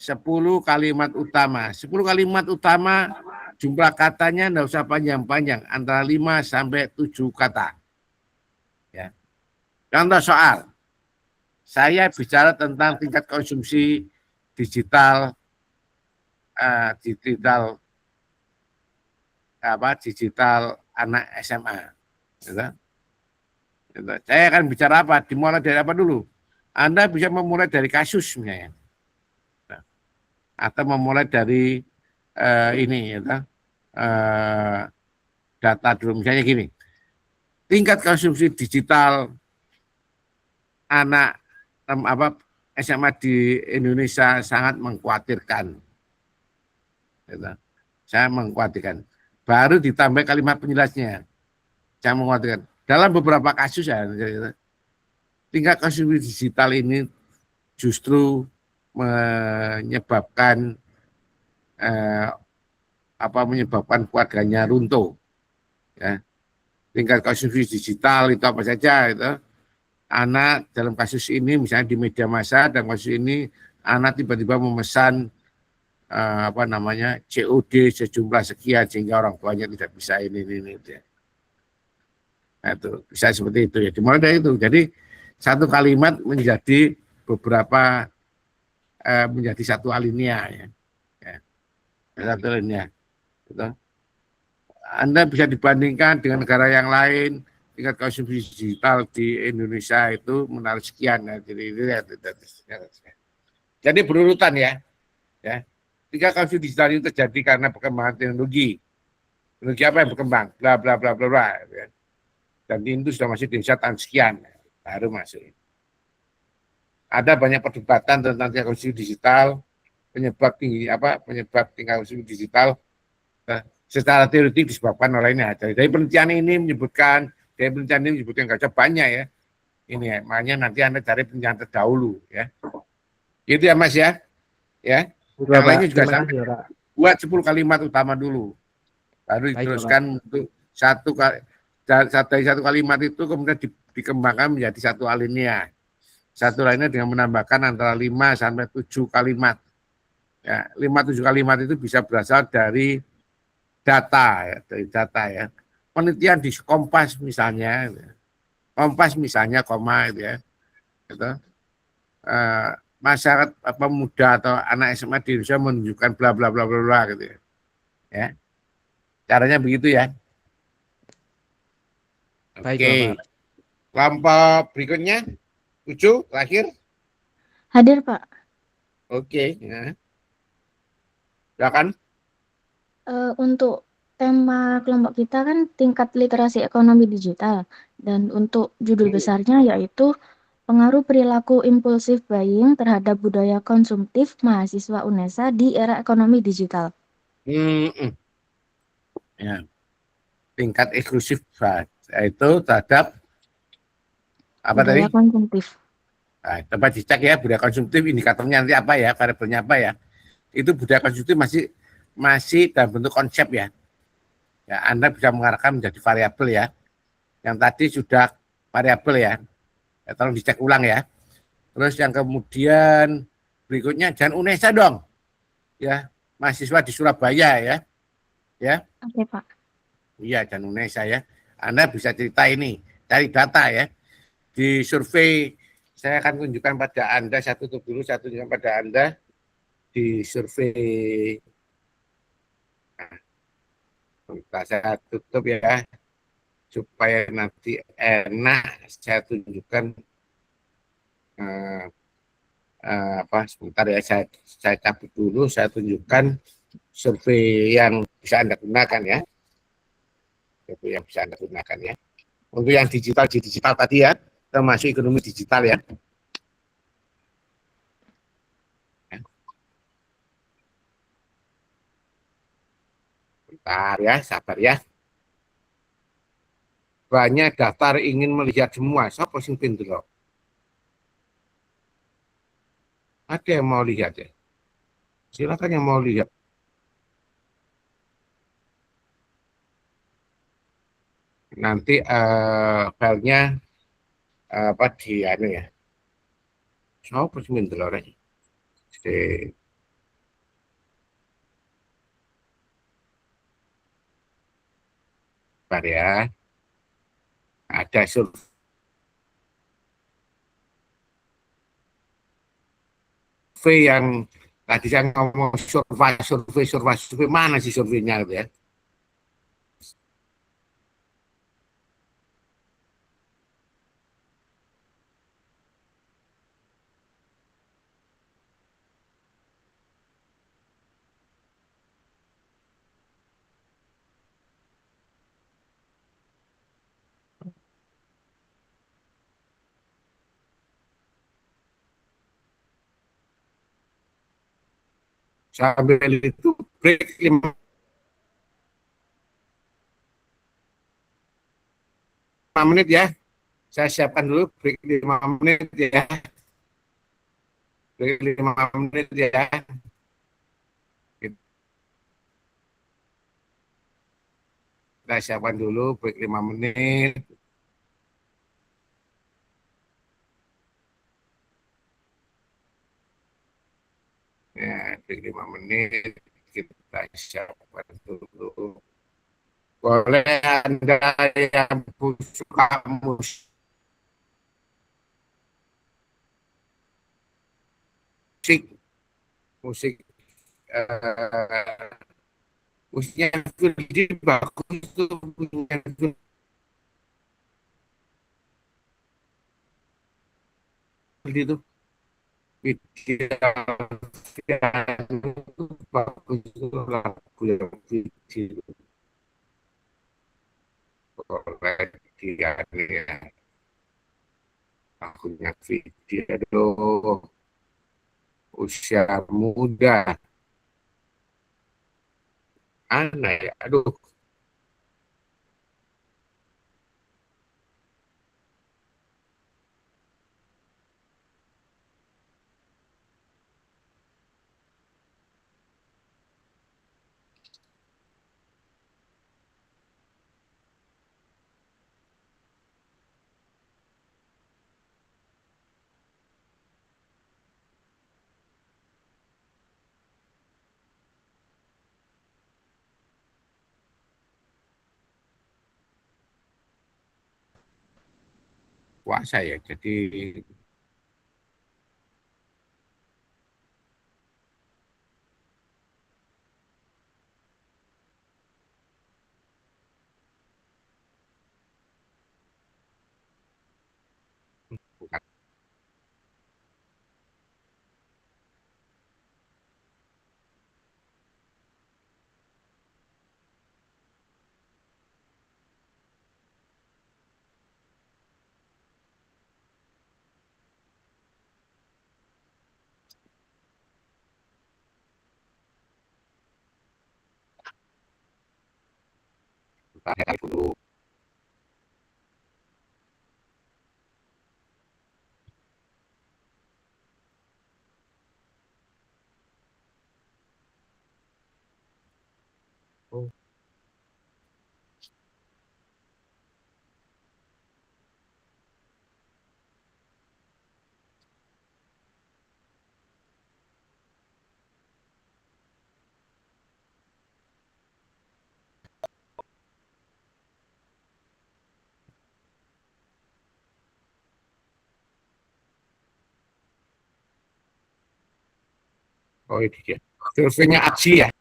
10 kalimat utama. 10 kalimat utama jumlah katanya enggak usah panjang-panjang, antara 5 sampai 7 kata. Ya. Contoh soal. Saya bicara tentang tingkat konsumsi digital digital anak SMA. Gitu. Gitu. Saya akan bicara apa? Dimulai dari apa dulu? Anda bisa memulai dari kasus misalnya. Atau memulai dari ini gitu. Data dulu misalnya gini. Tingkat konsumsi digital anak SMA di Indonesia sangat mengkhawatirkan. Gitu. Saya mengkhawatirkan. Baru ditambah kalimat penjelasnya. Saya mengkhawatirkan. Dalam beberapa kasus ya, tingkat konsumsi digital ini justru menyebabkan keluarganya runtuh. Ya. Tingkat konsumsi digital itu apa saja itu. Anak dalam kasus ini misalnya di media massa dan kasus ini anak tiba-tiba memesan COD sejumlah sekian sehingga orang tuanya tidak bisa ini ya. Nah, itu bisa seperti itu ya. Dimulai dari itu. Jadi satu kalimat menjadi beberapa menjadi satu alinea ya. Satu alinea. Gitu. Anda bisa dibandingkan dengan negara yang lain. Tingkat konsumsi digital di Indonesia itu menaruh sekian ya. Jadi berurutan ya. Tingkat konsumsi digital itu terjadi karena perkembangan teknologi. Teknologi apa yang berkembang? Bla bla bla bla bla. Ya. Dan itu sudah masih di Indonesia tahun sekian baru masuk. Ada banyak perdebatan tentang tingkat konsumsi digital, penyebab tingkat konsumsi digital secara teoretik disebabkan oleh ini. Dari penelitian ini menyebutkan nggak ada banyak ya. Ini ya, makanya nanti Anda cari penelitian terdahulu ya. Itu ya Mas ya. Ya. Yang lainnya juga sama. Buat 10 kalimat utama dulu. Baru diteruskan untuk satu kalimat itu kemudian dikembangkan menjadi satu alinea. Satu lainnya dengan menambahkan antara 5 sampai 7 kalimat. Ya, 5-7 kalimat itu bisa berasal dari data ya. Penelitian di Kompas misalnya, koma itu ya. Gitu. Masyarakat muda atau anak SMA di Indonesia menunjukkan bla bla bla bla bla gitu ya. Ya. Caranya begitu ya. Baik, Oke. Bapak. Kelompok berikutnya 7 terakhir. Hadir, Pak. Oke. Ya. Silakan. Untuk tema kelompok kita kan tingkat literasi ekonomi digital, dan untuk judul besarnya yaitu pengaruh perilaku impulsif buying terhadap budaya konsumtif mahasiswa UNESA di era ekonomi digital. Ya. Tingkat eksklusif itu terhadap apa budaya tadi? Konsumtif. Nah, coba dicek ya budaya konsumtif, indikatornya nanti apa ya, variabelnya apa ya. Itu budaya konsumtif masih dalam bentuk konsep ya. Ya, Anda bisa mengarahkan menjadi variabel ya. Yang tadi sudah variabel ya. Tolong dicek ulang ya. Terus yang kemudian Berikutnya Jan Unesa dong. Ya, mahasiswa di Surabaya ya. Ya. Oke, Pak. Iya, Jan Unesa ya. Anda bisa cerita ini, cari data ya. Di survei, saya akan tunjukkan pada Anda, saya tutup dulu, saya tunjukkan pada Anda di survei. Nah, saya tutup ya, supaya nanti enak saya tunjukkan eh, apa sebentar ya, saya cabut dulu, saya tunjukkan survei yang bisa Anda gunakan ya. Survei yang bisa Anda gunakan ya. Untuk yang digital di digital tadi ya, termasuk ekonomi digital ya. Bentar ya, sabar ya. Banyak daftar ingin melihat semua. Siapa sing pinter loh? Ada yang mau lihat ya? Silakan yang mau lihat. Nanti filenya apa di anu ya? Siapa sing pinter loh? Sabar ya. Ada survei yang tadi saya ngomong survei mana sih surveinya gitu ya? Sambil itu break 5 menit ya. Saya siapkan dulu break 5 menit ya. Break 5 menit ya. Kita siapkan dulu break 5 menit. Ya, break 5 menit. Kita siapkan dulu. Boleh Anda yang suka musik, musik eh, musiknya Firdi bagus tuh, punya Firdi tuh. Itu bagus tuh lagu yang Firdi. Boleh dia ya. Lagunya Firdi, aduh, usia muda. Aneh ya, aduh. Puasa ya, jadi bukan. Bukan dulu. Oh, Oh itu ya. Surveinya Aji ya.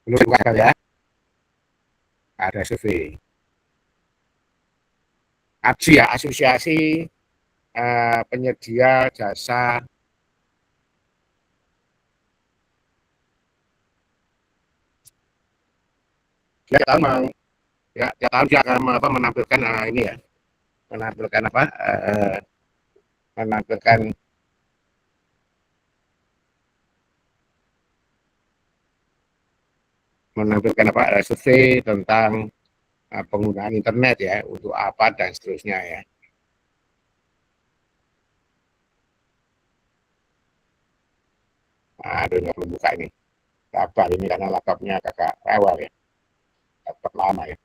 Belum buka ya. Ada survei. APSI ya, Asosiasi Penyedia Jasa dia tahu ya, dia tahu dia akan menampilkan ini ya, menampilkan apa? Menampilkan apa? Survei tentang penggunaan internet ya, untuk apa dan seterusnya ya. Aduh, nggak belum buka ini. Sabar ini karena laptopnya kakak rewel ya, laptop lama ya.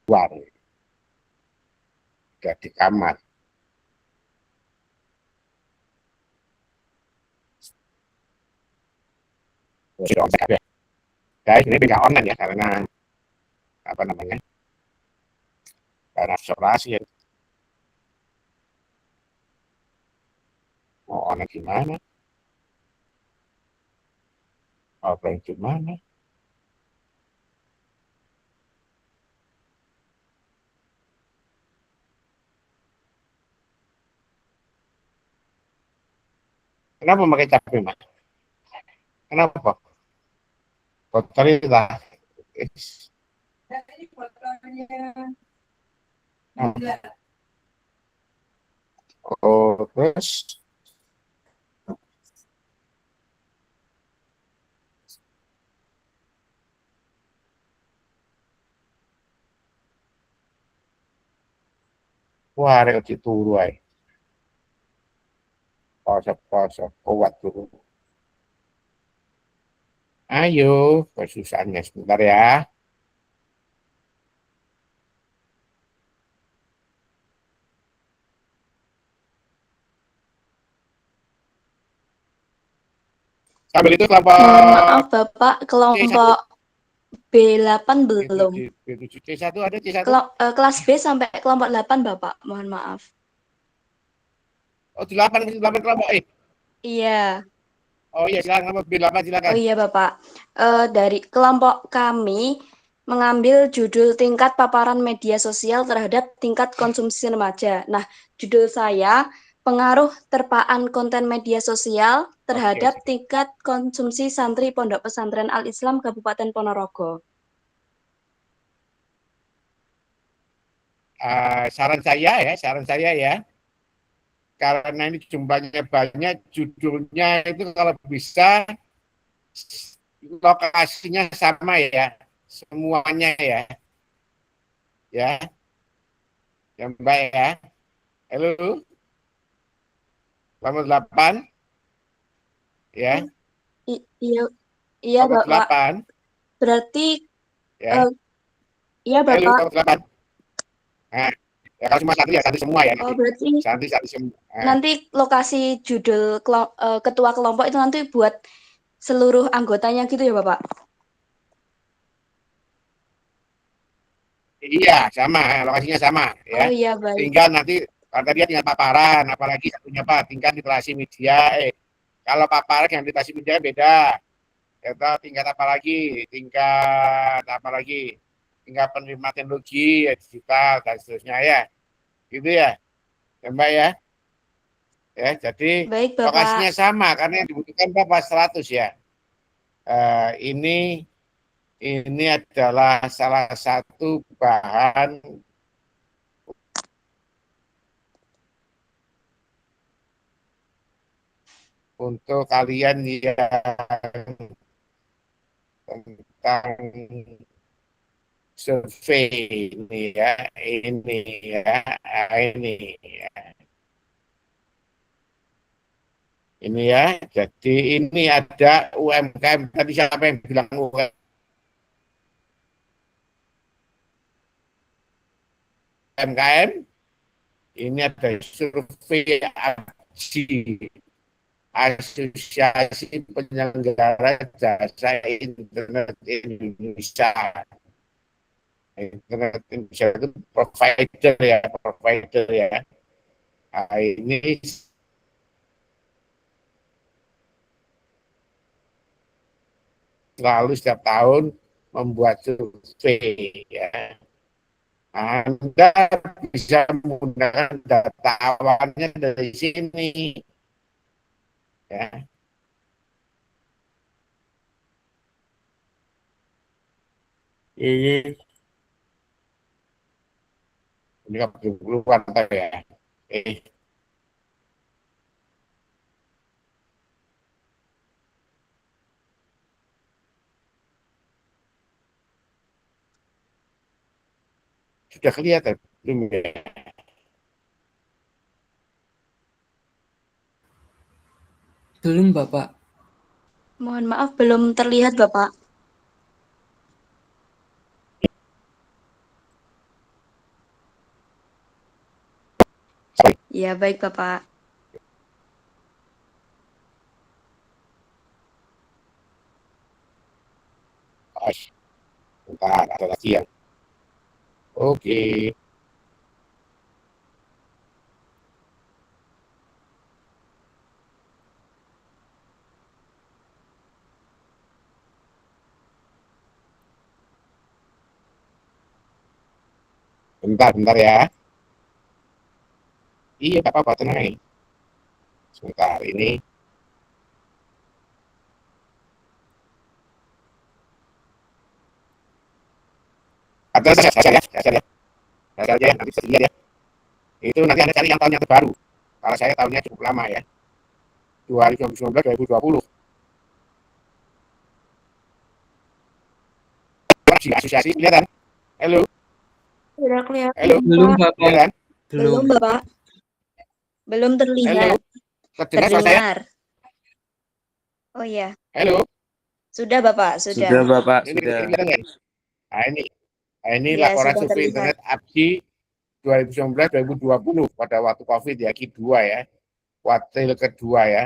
Keluar, udah di kamar. Guys, ini beda online ya karena apa namanya? Karena observasi ya. Mau online gimana? Offline gimana? Kenapa pakai cabai, Mas? Kenapa? Kotor itu lah. Oh, terus wah, arek uji turu ae. Poso kuat dulu. Ayo, kesusahannya sebentar ya. Sambil itu kelompok Maaf Bapak, kelompok B8 belum. B7, C1 ada C1. Kelas B sampai kelompok 8 Bapak, mohon maaf. Oh, 8 kelompok E. Iya. Oh iya, silakan kelompok B8 silakan. Oh iya Bapak, dari kelompok kami mengambil judul tingkat paparan media sosial terhadap tingkat konsumsi remaja. Nah, judul saya pengaruh terpaan konten media sosial terhadap tingkat konsumsi santri Pondok Pesantren Al-Islam Kabupaten Ponorogo. Saran saya ya, karena ini jumlahnya banyak, judulnya itu kalau bisa lokasinya sama ya, semuanya ya, yang baik ya. Halo, kelompok 8, ya. Iya Kelompok Bapak. 8. Berarti Ya. iya Halo, Bapak. kelompok 8. Nah, ya kalau cuma santri ya santri semua ya Oh, nanti. berarti Santri semua. Nah, nanti lokasi judul ketua kelompok itu nanti buat seluruh anggotanya gitu ya, Bapak? iya, sama, lokasinya sama Oh ya. iya, baik. Tinggal nanti kalau tadi tinggal paparan, apalagi satunya Pak, tinggal literasi media. Kalau paparan yang literasi media beda. Ya, tingkat apa lagi? Tingkat penerima teknologi, ya, digital dan seterusnya ya. Gitu ya, ya Mbak ya. Ya, jadi Baik, lokasinya Bapak. sama karena yang dibutuhkan Bapak 100 ya. Ini adalah salah satu bahan untuk kalian yang tentang survei ini ya, ini ya. Jadi ini ada UMKM tadi siapa yang bilang UMKM? Ini ada survei Asosiasi Penyelenggara Jasa Internet Indonesia. Internet Indonesia itu provider ya. Nah, ini selalu setiap tahun membuat survei ya. Anda bisa menggunakan data awalnya dari sini ya. Ini kan keluar ya. Sudah kelihatan belum ya? Belum, Bapak. Mohon maaf, belum terlihat, Bapak. Ya, baik, Bapak. Bentar, ada lagi ya. Oke. Bentar ya. Iya, Pak apa-apa, tenang. Sebentar, ini. Ada saya ya, nanti bisa lihat ya. Itu nanti Anda cari yang tahunnya terbaru. Kalau saya tahunnya cukup lama ya. 2019, 2020. Di asosiasi kelihatan. Halo, Sudah kelihatan, halo, Belum, Bapak. Bapak. kelihatan. Belum, Bapak. Belum Halo, terlihat. terdengar suara saya? Terdengar. Oh iya. Halo, Sudah, Bapak. Sudah, Sudah. Bapak, ini sudah. kelihatan ya? Nah, ini Iya, laporan sudah survei terlihat. internet ABSI 2019-2020 pada waktu COVID ya, Q2 ya, kuartil kedua ya.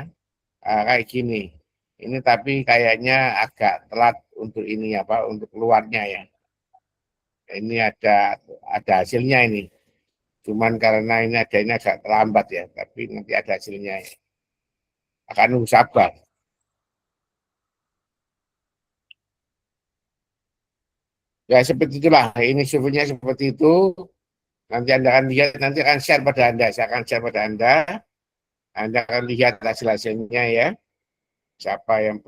Kayak gini. Ini tapi kayaknya agak telat untuk ini apa, untuk keluarnya ya. Ini ada hasilnya ini. Cuman karena ini agak terlambat ya, tapi nanti ada hasilnya ya. Akan nunggu sabar. Ya seperti itulah, ini surveinya seperti itu. Nanti Anda akan lihat, nanti akan share pada Anda. Saya akan share pada Anda. Anda akan lihat hasil-hasilnya ya. Siapa yang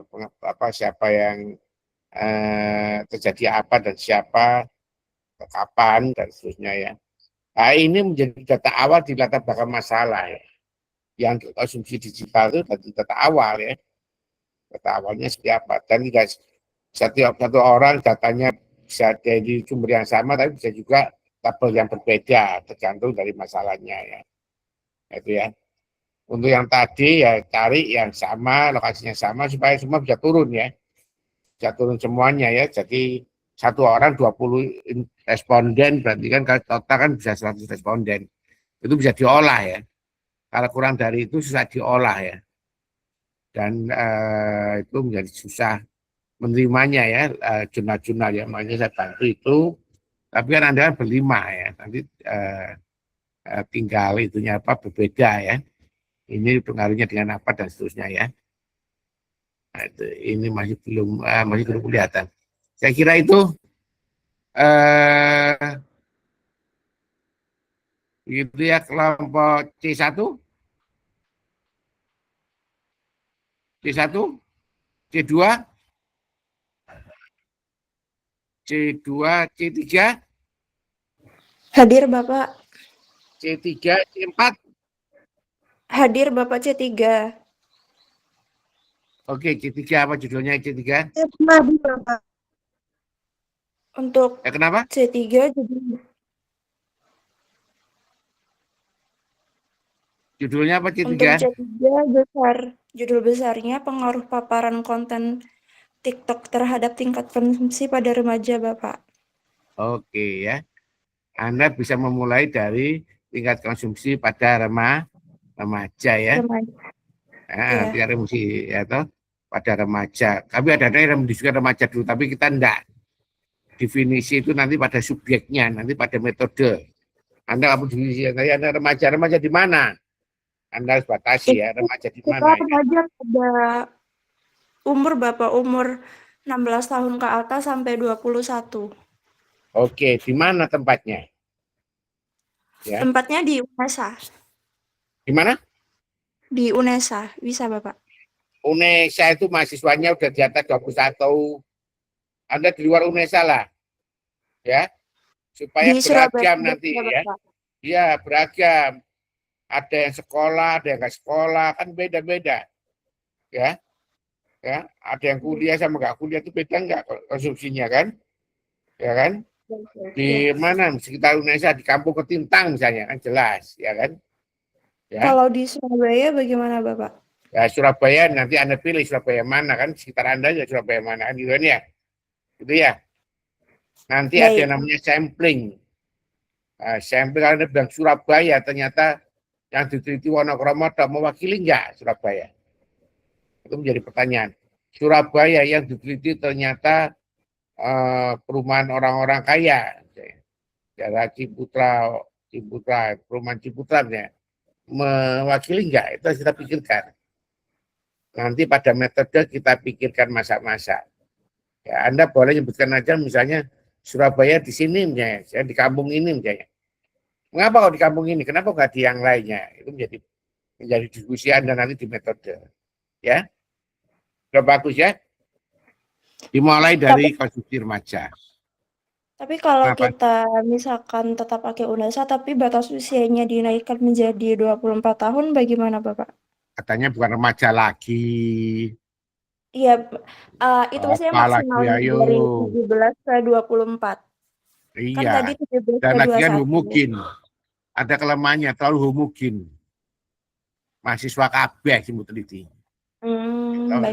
terjadi apa dan siapa, kapan dan seterusnya ya. Nah, ini menjadi data awal di latar belakang masalah ya. Yang konsumsi digital itu dari data awal ya. Data awalnya seperti apa. Dan tidak satu orang datanya bisa dari sumber yang sama, tapi bisa juga tabel yang berbeda, tergantung dari masalahnya ya. Itu ya. Untuk yang tadi ya cari yang sama, lokasinya sama supaya semua bisa turun ya. Bisa turun semuanya ya. Jadi satu orang 20 responden, berarti kan kalau total kan bisa 100 responden. Itu bisa diolah ya. Kalau kurang dari itu susah diolah ya. Dan itu menjadi susah menerimanya ya, jurnal-jurnal ya. Makanya saya bantu itu. Tapi kan Anda kan berlima ya. Nanti tinggal itunya apa berbeda ya. Ini pengaruhnya dengan apa dan seterusnya ya. Nah, ini masih belum kelihatan. Saya kira itu itu ya kelompok C1, C1, C2, C2, C3, Hadir Bapak. C3, C4. Hadir Bapak C3. Oke, C3 apa judulnya C3? Bapak. Untuk Kenapa? C3 Judulnya apa untuk C3? C3 judul besarnya pengaruh paparan konten TikTok terhadap tingkat konsumsi pada remaja, Bapak. Oke ya. Anda bisa memulai dari tingkat konsumsi pada remaja ya. Iya. Tingkat konsumsi ya toh pada remaja. Tapi ada yang mendiskusikan remaja dulu, tapi kita enggak. Definisi itu nanti pada subjeknya, nanti pada metode. Anda kamu definisi tadi Anda remaja di mana? Anda harus batasi ya, remaja di mana. Kita remaja pada umur Bapak, umur 16 tahun ke atas sampai 21. Oke, di mana tempatnya? Ya. Tempatnya di UNESA. Di mana? Di UNESA, bisa Bapak. UNESA itu mahasiswanya udah di atas 21. Anda di luar UNESA lah. Ya. Supaya Di Surabaya beragam nanti ya. Iya, beragam. Ada yang sekolah, ada yang nggak sekolah, kan beda-beda. Ya. Ya, ada yang kuliah sama nggak kuliah itu beda nggak konsumsinya kan? Ya kan? Di mana sekitar Indonesia, di Kampung Ketintang misalnya kan jelas, ya kan? Ya. Kalau di Surabaya bagaimana Bapak? Ya Surabaya nanti Anda pilih Surabaya mana kan, sekitar Anda ya Surabaya mana kan gitu kan ya. Gitu ya. Nanti ada yang namanya sampling. Sampling kalau Anda bilang Surabaya ternyata yang diteliti Wonokromo mewakili nggak Surabaya? Itu menjadi pertanyaan. Surabaya yang diteliti ternyata perumahan orang-orang kaya, daerah Ciputra, perumahan Ciputra ya, mewakili enggak? Itu harus kita pikirkan. Nanti pada metode kita pikirkan masa-masa. Ya, Anda boleh nyebutkan aja misalnya Surabaya di sini misalnya, di kampung ini misalnya. Mengapa kalau di kampung ini? Kenapa enggak di yang lainnya? Itu menjadi diskusi Anda nanti di metode. Ya. Sudah bagus ya. Dimulai dari konsumsi remaja. Tapi kalau kita misalkan tetap pakai UNESA tapi batas usianya dinaikkan menjadi 24 tahun bagaimana Bapak? Katanya bukan remaja lagi. Iya, itu maksudnya maksimal dari 17 ke 24. Iya. Kan tadi 17 dan ke lagi kan 21. homogen. Ada kelemahannya, terlalu homogen. Mahasiswa kabeh sing teliti.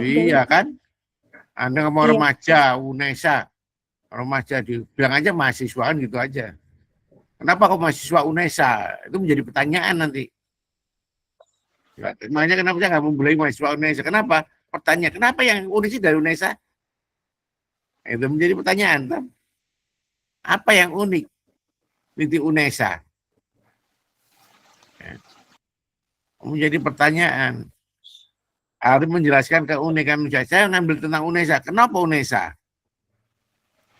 Iya kan? Anda mau remaja, UNESA, remaja bilang aja mahasiswa kan gitu aja. Kenapa kok mahasiswa UNESA? Itu menjadi pertanyaan nanti. Ya, makanya kenapa saya nggak memulai mahasiswa UNESA? Kenapa? Pertanyaan, kenapa yang unik dari UNESA? Itu menjadi pertanyaan. Kan? Apa yang unik di UNESA? Ya. Menjadi pertanyaan. Harus menjelaskan keunikan UNESA. Saya ngambil tentang UNESA. Kenapa UNESA?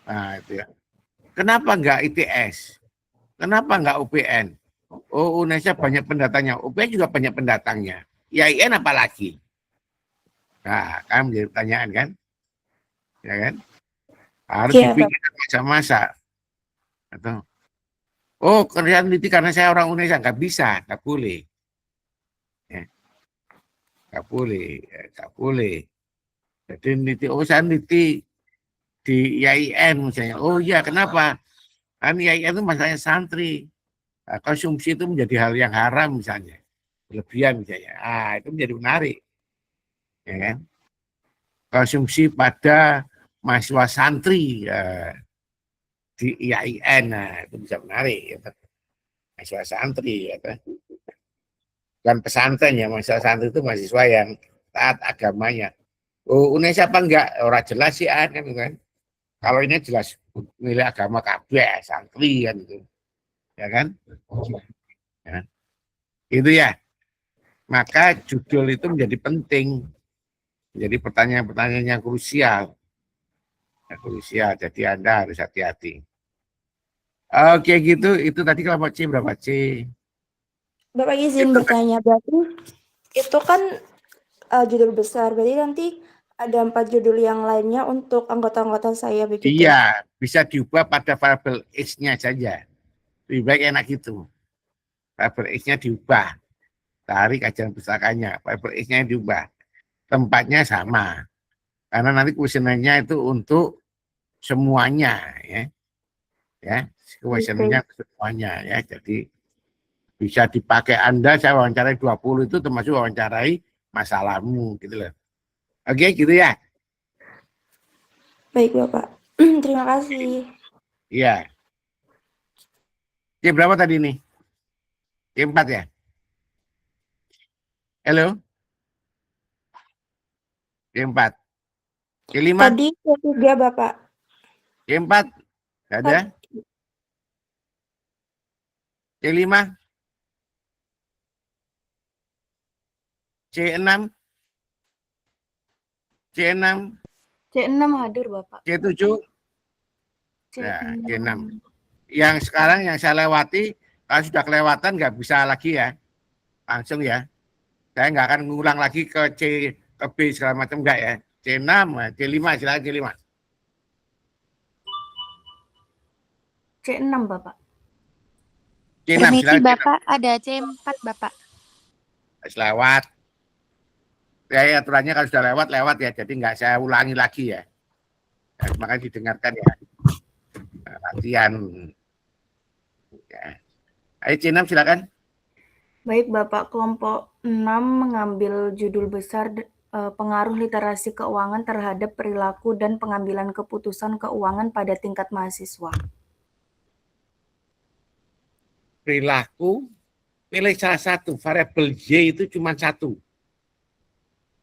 Nah, itu ya. Kenapa enggak ITS? Kenapa enggak UPN? Oh, UNESA banyak pendatangnya. UPN juga banyak pendatangnya. IAIN apalagi? Nah, kan menjadi pertanyaan kan? Ya kan? Harus dipikirkan masa-masa. Atau, oh, kerjaan teliti karena saya orang UNESA. Enggak bisa, enggak boleh. Ya. Enggak boleh. Jadi neliti, oh saya neliti di IAIN misalnya. Oh iya, kenapa? Kan IAIN itu masalahnya santri. Nah, konsumsi itu menjadi hal yang haram misalnya. Berlebihan misalnya. Itu menjadi menarik. Ya kan? Konsumsi pada mahasiswa santri. di IAIN, nah itu bisa menarik ya. Mahasiswa santri ya. Bukan pesantren ya, mahasiswa santri itu mahasiswa yang taat agamanya. Oh, UNES apa enggak? Orang jelas sih kan, kan. Kalau ini jelas milik agama kabeh, santri kan itu. Ya kan? Ya. Itu ya. Maka judul itu menjadi penting. Jadi pertanyaan-pertanyaan yang krusial. Ya, krusial. Jadi Anda harus hati-hati. Oke gitu, itu tadi kelompok C berapa C? Bapak izin bertanya, berarti itu kan judul besar, berarti nanti ada 4 judul yang lainnya untuk anggota-anggota saya begitu? Iya, bisa diubah pada variable X-nya saja. Lebih baik enak gitu. Variable X-nya diubah. Tarik ajaran pustakanya, variable X-nya diubah. Tempatnya sama. Karena nanti kuesionernya itu untuk semuanya ya. Ya, kuesionernya semuanya ya. Jadi bisa dipakai Anda, saya wawancarai 20 itu termasuk wawancarai masalahmu gitu loh. Oke, gitu ya. Baik, Bapak. Terima kasih. Iya. C berapa tadi nih? C4 ya? Halo? C4. C5? Tadi ketiga, Bapak. C4? Nggak ada? C5? C6? C6? C6 hadir, Bapak. C7? Ya, C6. C6. Yang sekarang yang saya lewati, kalau sudah kelewatan nggak bisa lagi ya. Langsung ya. Saya nggak akan ngulang lagi ke C, ke B segala macam enggak ya. C6, C5, silakan C5. C6, Bapak. C6, Permisi silakan C6. Bapak, ada C4 Bapak. Lewat. Ya, aturannya kalau sudah lewat ya. Jadi nggak saya ulangi lagi ya. Makanya didengarkan ya. Latihan. Ya. Ayo C6 silakan. Baik, Bapak. Kelompok 6 mengambil judul besar pengaruh literasi keuangan terhadap perilaku dan pengambilan keputusan keuangan pada tingkat mahasiswa. Perilaku, pilih salah satu. Variabel Y itu cuma satu.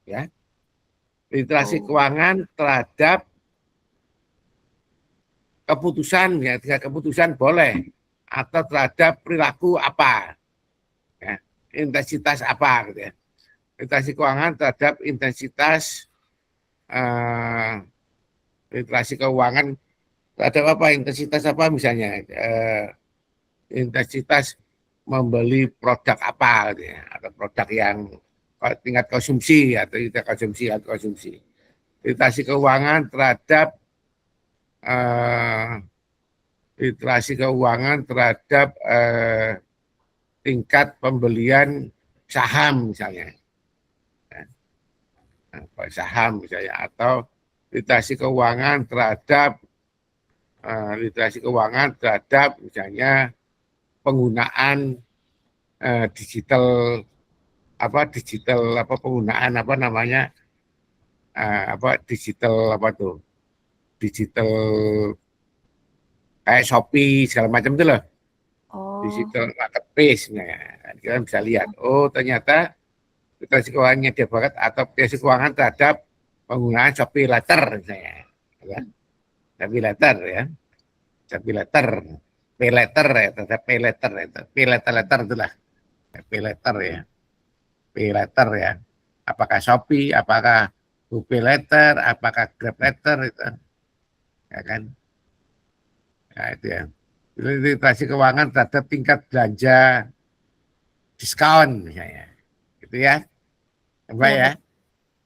Ya. Literasi keuangan terhadap keputusan, ya, keputusan boleh. Atau terhadap perilaku apa. Ya. Intensitas apa. Gitu ya. Literasi keuangan terhadap intensitas literasi keuangan terhadap apa? Intensitas apa misalnya? Intensitas membeli produk apa gitu ya, atau produk yang tingkat konsumsi atau tidak konsumsi. Literasi keuangan terhadap literasi keuangan terhadap tingkat pembelian saham misalnya. Saham misalnya, atau literasi keuangan terhadap misalnya penggunaan digital penggunaan digital kayak Shopee segala macam itu loh. Digital marketplace. Nah, kita bisa lihat, oh ternyata literasi keuangannya dia banget, atau literasi keuangan terhadap penggunaan Shopee Letter misalnya, ya. Shopee Letter ya. Shopee Letter. Pay letter ya, pay letter itulah. Pay letter ya. Pay letter ya. Apakah Shopee, apakah Pay letter, apakah Grab letter itu. Ya kan? Nah, itu ya. Literasi keuangan terhadap tingkat belanja diskon misalnya. Gitu ya. Coba ya.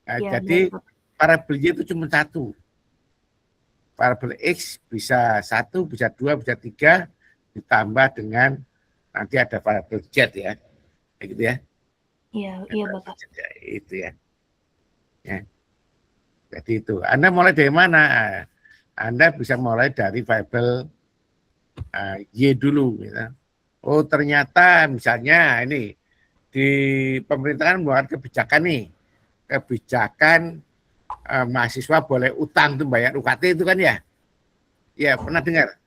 Nah, Ya, jadi baik. variabel Y itu cuma satu. Variabel X bisa 1, bisa 2, bisa 3, ditambah dengan nanti ada variabel Z ya. Kayak gitu ya. Iya, Bapak. Itu ya. Ya. Jadi itu. Anda mulai dari mana? Anda bisa mulai dari variabel Y dulu. Gitu. Oh ternyata misalnya ini di pemerintahan mengeluarkan kebijakan nih. Kebijakan mahasiswa boleh utang tuh bayar UKT itu kan ya. Ya pernah dengar.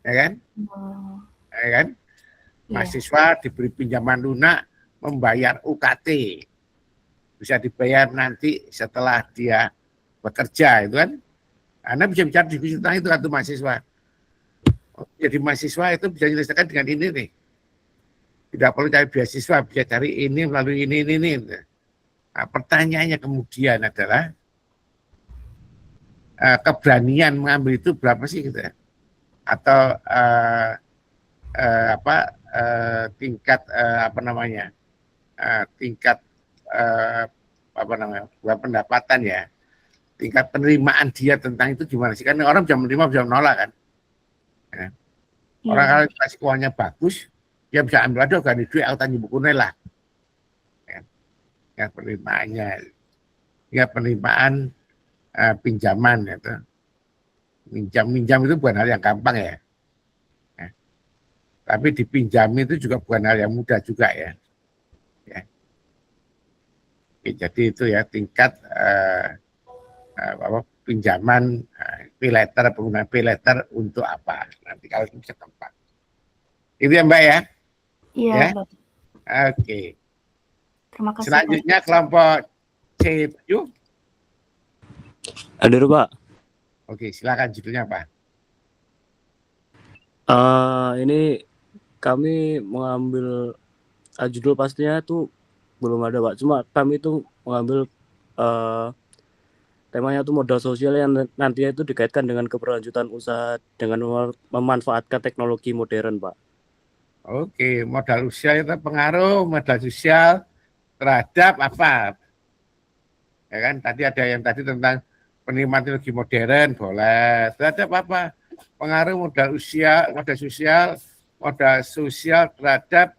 ya kan? Oh, Ya kan? iya. Mahasiswa diberi pinjaman lunak membayar UKT, bisa dibayar nanti setelah dia bekerja, itu kan? Anda bisa bicara diskusi tentang itu atau mahasiswa. Jadi mahasiswa itu bisa diselesaikan dengan ini nih. Tidak perlu cari beasiswa, bisa cari ini melalui ini. Nah, pertanyaannya kemudian adalah keberanian mengambil itu berapa sih gitu ya? Atau tingkat tingkat bukan pendapatan ya, tingkat penerimaan dia tentang itu gimana sih? Karena orang bisa menerima bisa menolak kan. Ya. Orang kalau kasih uangnya bagus, dia bisa ambil aja ganti duit atau tanya buku lah. Ya, penerimaannya, ya penerimaan pinjaman itu. Minjam itu bukan hal yang gampang ya. Tapi dipinjami itu juga bukan hal yang mudah juga ya. Oke, jadi itu ya tingkat pinjaman pay letter, penggunaan pay letter untuk apa? Nanti kalau itu bisa tempat. Itu ya Mbak ya? Iya, Ya? Bapak. Oke. Terima kasih, Pak. Selanjutnya kelompok C7. Hadir Pak. Oke, silakan judulnya apa? Ini kami mengambil judul pastinya itu belum ada Pak. Cuma kami itu mengambil temanya itu modal sosial yang nantinya itu dikaitkan dengan keberlanjutan usaha dengan memanfaatkan teknologi modern Pak. Oke, modal sosial itu pengaruh modal sosial terhadap apa? Ya kan, tadi ada yang tadi tentang penerimaan teknologi modern, boleh. Terhadap apa? Pengaruh modal sosial terhadap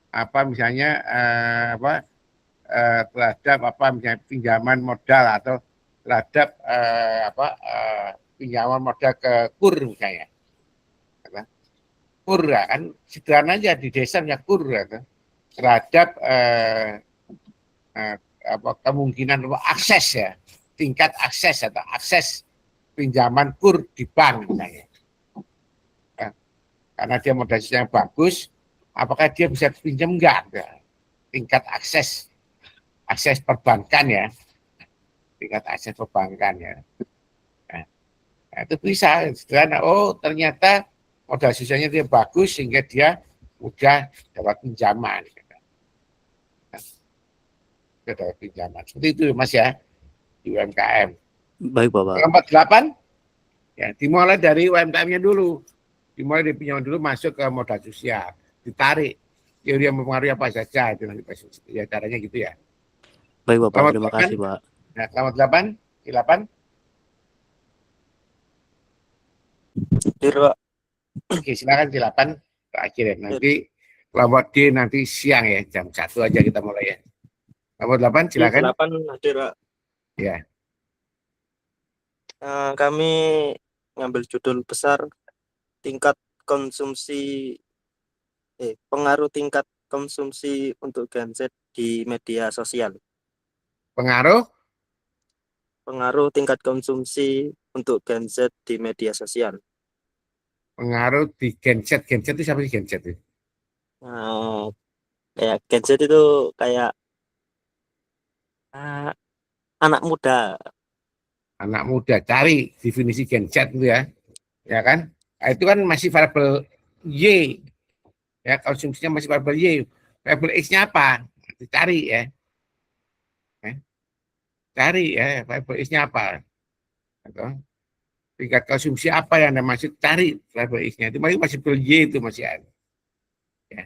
terhadap misalnya pinjaman modal atau terhadap pinjaman modal ke KUR misalnya. KUR ya, kan sederhana aja di desa punya KUR ya, kan? Terhadap kemungkinan akses ya, tingkat akses atau akses pinjaman KUR di bank misalnya. Ya, karena dia modalnya bagus, apakah dia bisa pinjam enggak? Ya, tingkat akses perbankan ya, tingkat akses perbankan ya. Nah, itu bisa sederhana. Oh ternyata modal sosialnya dia bagus sehingga dia mudah dapat pinjaman. Dapat pinjaman. Seperti itu Mas ya, di UMKM. Baik Bapak. Kelompok 8, ya dimulai dari UMKM-nya dulu. Dimulai dari pinjaman dulu masuk ke modal sosial. Ditarik. Teori yang mempengaruhi apa saja. Itu nanti ya caranya gitu ya. Baik Bapak, Kelompok terima 8, kasih Pak. Nah, kelompok 8, Hadir Pak. Oke, silakan silakan terakhir ya. Nanti kelompok D nanti siang ya, jam 1 aja kita mulai ya. Kelompok 8 silakan. 8 hadir Pak. Ya. Kami ngambil judul besar pengaruh tingkat konsumsi untuk Gen Z di media sosial. Pengaruh Tingkat konsumsi untuk Gen Z di media sosial. Pengaruh di Gen Z. Gen Z itu siapa sih Gen Z itu? Kayak Gen Z itu kayak anak muda. Anak muda, cari definisi Gen Z itu ya. Ya kan? Nah, itu kan masih variabel Y. Ya, konsumsinya masih variabel Y. Variabel X-nya apa? Dicari ya. Cari ya, variabel X-nya apa? Atau tingkat konsumsi apa yang Anda maksud, cari variabel X-nya. Itu masih variabel Y itu masih ada. Ya.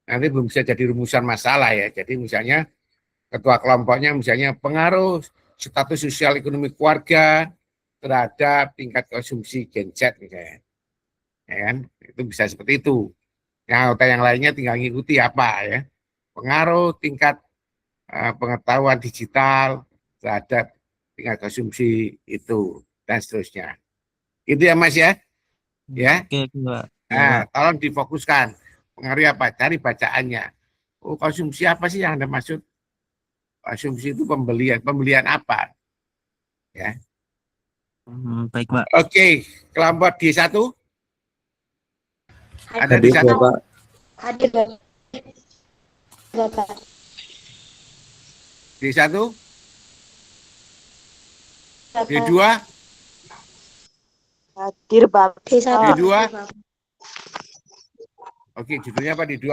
Nanti belum bisa jadi rumusan masalah ya. Jadi misalnya ketua kelompoknya misalnya pengaruh status sosial ekonomi keluarga terhadap tingkat konsumsi Gen Z misalnya. Ya kan? Itu bisa seperti itu. Yang lainnya tinggal ngikuti apa ya. Pengaruh tingkat pengetahuan digital terhadap tingkat konsumsi itu dan seterusnya. Itu ya Mas ya. Ya. Oke, Pak. Nah, tolong difokuskan. Pengaruh apa? Cari bacaannya. Oh, konsumsi apa sih yang Anda maksud? Konsumsi itu pembelian apa? Ya. Baik, Pak. Oke, kelompok D1 ada Hadir D1. Bapak. Hadir Bapak. D1, Bapak. D2, Hadir Bapak. D2. Oke, judulnya apa D2?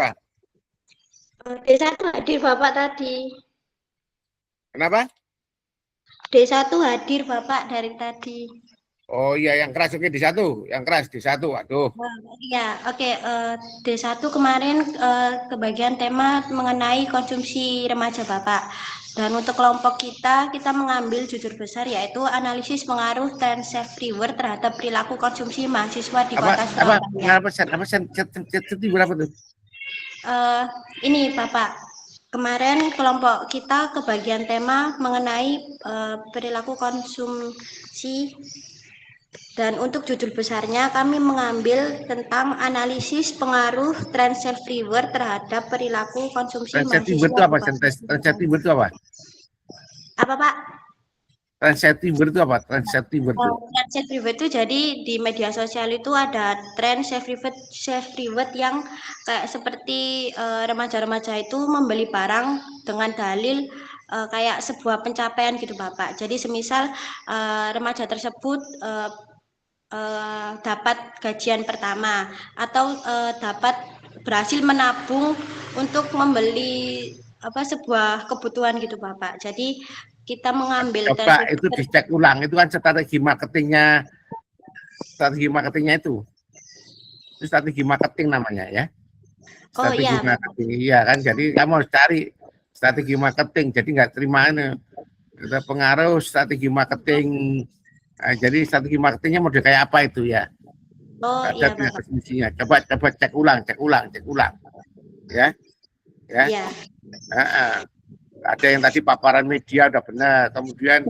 D1 hadir Bapak tadi. Kenapa? D1 hadir Bapak dari tadi. Oh iya, yang keras. Oke, D1. Yang keras, D1. Aduh. Iya, oke. D1 kemarin kebagian tema mengenai konsumsi remaja Bapak. Dan untuk kelompok kita mengambil judul besar yaitu analisis pengaruh tren self reward terhadap perilaku konsumsi mahasiswa di kota Surabaya. Berapa tuh? Ini Bapak, kemarin kelompok kita kebagian tema mengenai perilaku konsumsi. Dan untuk judul besarnya kami mengambil tentang analisis pengaruh tren self reward terhadap perilaku konsumsi Tren self mahasiswa. reward itu apa? Tren self reward itu apa? Apa Pak? Tren self reward itu apa? Tren self reward itu. Tren self reward itu jadi di media sosial itu ada tren self reward yang kayak seperti remaja-remaja itu membeli barang dengan dalil kayak sebuah pencapaian gitu Bapak. Jadi semisal remaja tersebut dapat gajian pertama atau dapat berhasil menabung untuk membeli sebuah kebutuhan gitu Bapak. Jadi kita mengambil Coba itu dicek ulang, itu kan strategi marketingnya itu. Itu strategi marketing namanya ya. Strategi marketing, iya kan. Jadi kamu harus cari strategi marketing. Jadi nggak terima ini pengaruh strategi marketing. Nah, jadi strategi marketingnya model kayak apa itu ya? Ada definisinya. Coba cek ulang. Ya. Iya. Ada yang tadi paparan media udah benar. Kemudian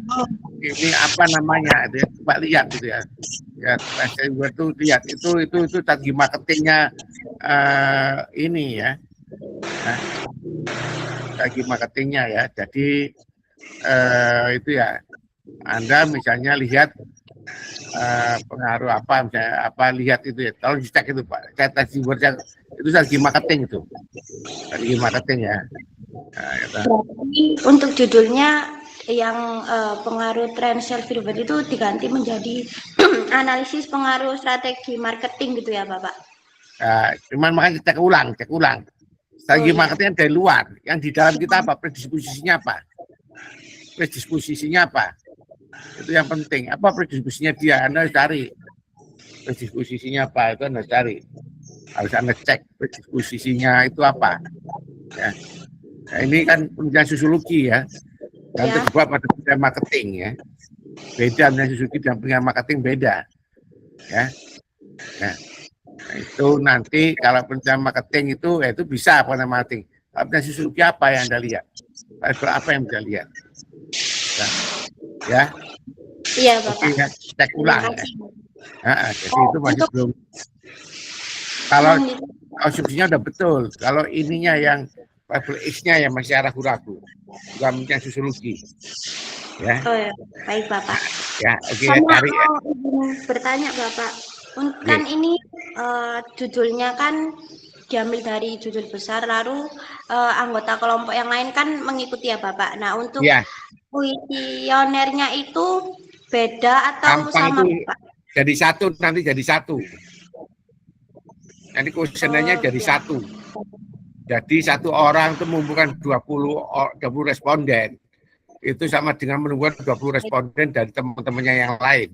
ini apa namanya? Itu ya, coba lihat gitu ya. Ya, itu lihat itu strategi marketingnya ini ya. Nah, strategi marketingnya ya. Jadi itu ya. Anda misalnya lihat pengaruh apa, misalnya apa lihat itu ya. Tolong dicek itu Pak. Strategi itu strategi marketing itu. Strategi marketing ya. Nah, berarti untuk judulnya yang pengaruh tren self reward itu diganti menjadi analisis pengaruh strategi marketing gitu ya Bapak? Cuman makanya cek ulang. Strategi marketing dari luar, yang di dalam kita apa? Predisposisinya apa? Itu yang penting. Apa predisposisinya dia? Anda harus cari. Predisposisinya apa? Itu Anda cari. Harus Anda cek predisposisinya itu apa. Ya. Nah, ini kan penelitian sosiologi ya. Dan terjebak pada penelitian marketing ya. Beda penelitian sosiologi dan penelitian marketing beda. Ya. Nah, itu nanti kalau penelitian marketing itu bisa apa namanya marketing. Penelitian sosiologi apa yang Anda lihat? Apa yang Anda lihat? Ya. Iya Bapak. Oke, ya, cek ulang. Ya. Jadi itu masih belum. Kalau konsumsinya udah betul. Kalau ininya yang level X-nya yang masih ragu-ragu. Bukan penelitian sosiologi. Ya. Oh ya, baik Bapak. Ya, oke. Cari bertanya Bapak. Kan ini judulnya kan diambil dari judul besar, lalu anggota kelompok yang lain kan mengikuti ya Bapak. Nah untuk kuesionernya itu beda atau sama Pak? Jadi satu, nanti jadi satu. Nanti kuesionernya jadi satu. Jadi satu orang itu mengumpulkan 20 responden. Itu sama dengan mengumpulkan 20 responden dari teman-temannya yang lain.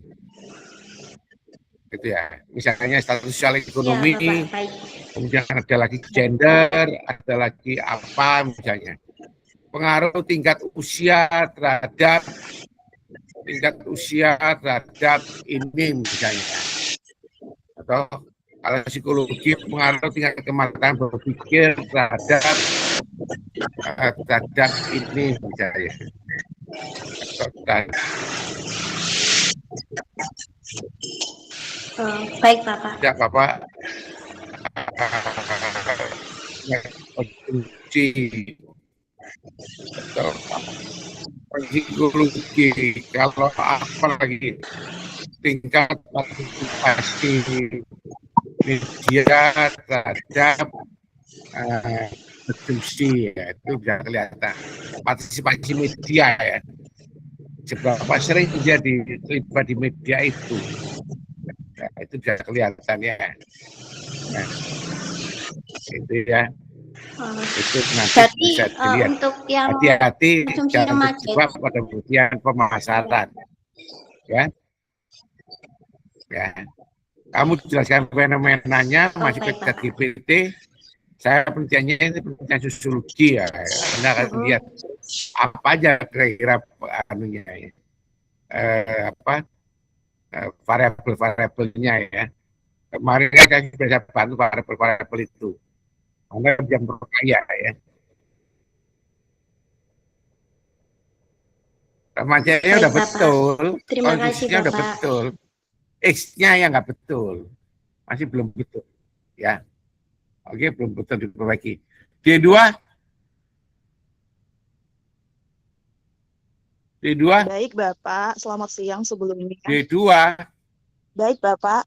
Gitu ya. Misalnya status sosial ekonomi, ya, Bapak, kemudian ada lagi gender, ada lagi apa misalnya. Pengaruh tingkat usia terhadap ini misalnya. Atau kalau psikologi pengaruh tingkat kematangan berpikir terhadap ini misalnya. Baik Bapak. Ya Bapak. Psikologi kalau apa lagi tingkat partisipasi media terhadap konsumsi ya, itu bisa kelihatan partisipasi media ya, seberapa sering dia terlibat di media itu, nah, itu bisa kelihatan ya. Nah, itu ya, itu nanti Berarti bisa dilihat. untuk yang Hati-hati konsumsi jangan remaja terjebak pada bagian pemasaran ya. Ya, kamu jelaskan fenomenanya masih baik, ke Bapak. GPT. Saya penelitiannya ini penelitian sosiologi ya. Anda akan lihat apa aja kira-kira anunya ya. Variabel-variabelnya ya. Kemarin kan saya bisa bantu variabel-variabel itu. Anda yang berkaya ya. Remajanya udah Baik, Bapak. betul, Terima kasih, kondisinya udah Bapak. betul. X-nya yang nggak betul, masih belum betul ya. Oke, belum betul diperbaiki. D2 Baik, Bapak. Selamat siang sebelumnya. D2 Baik, Bapak.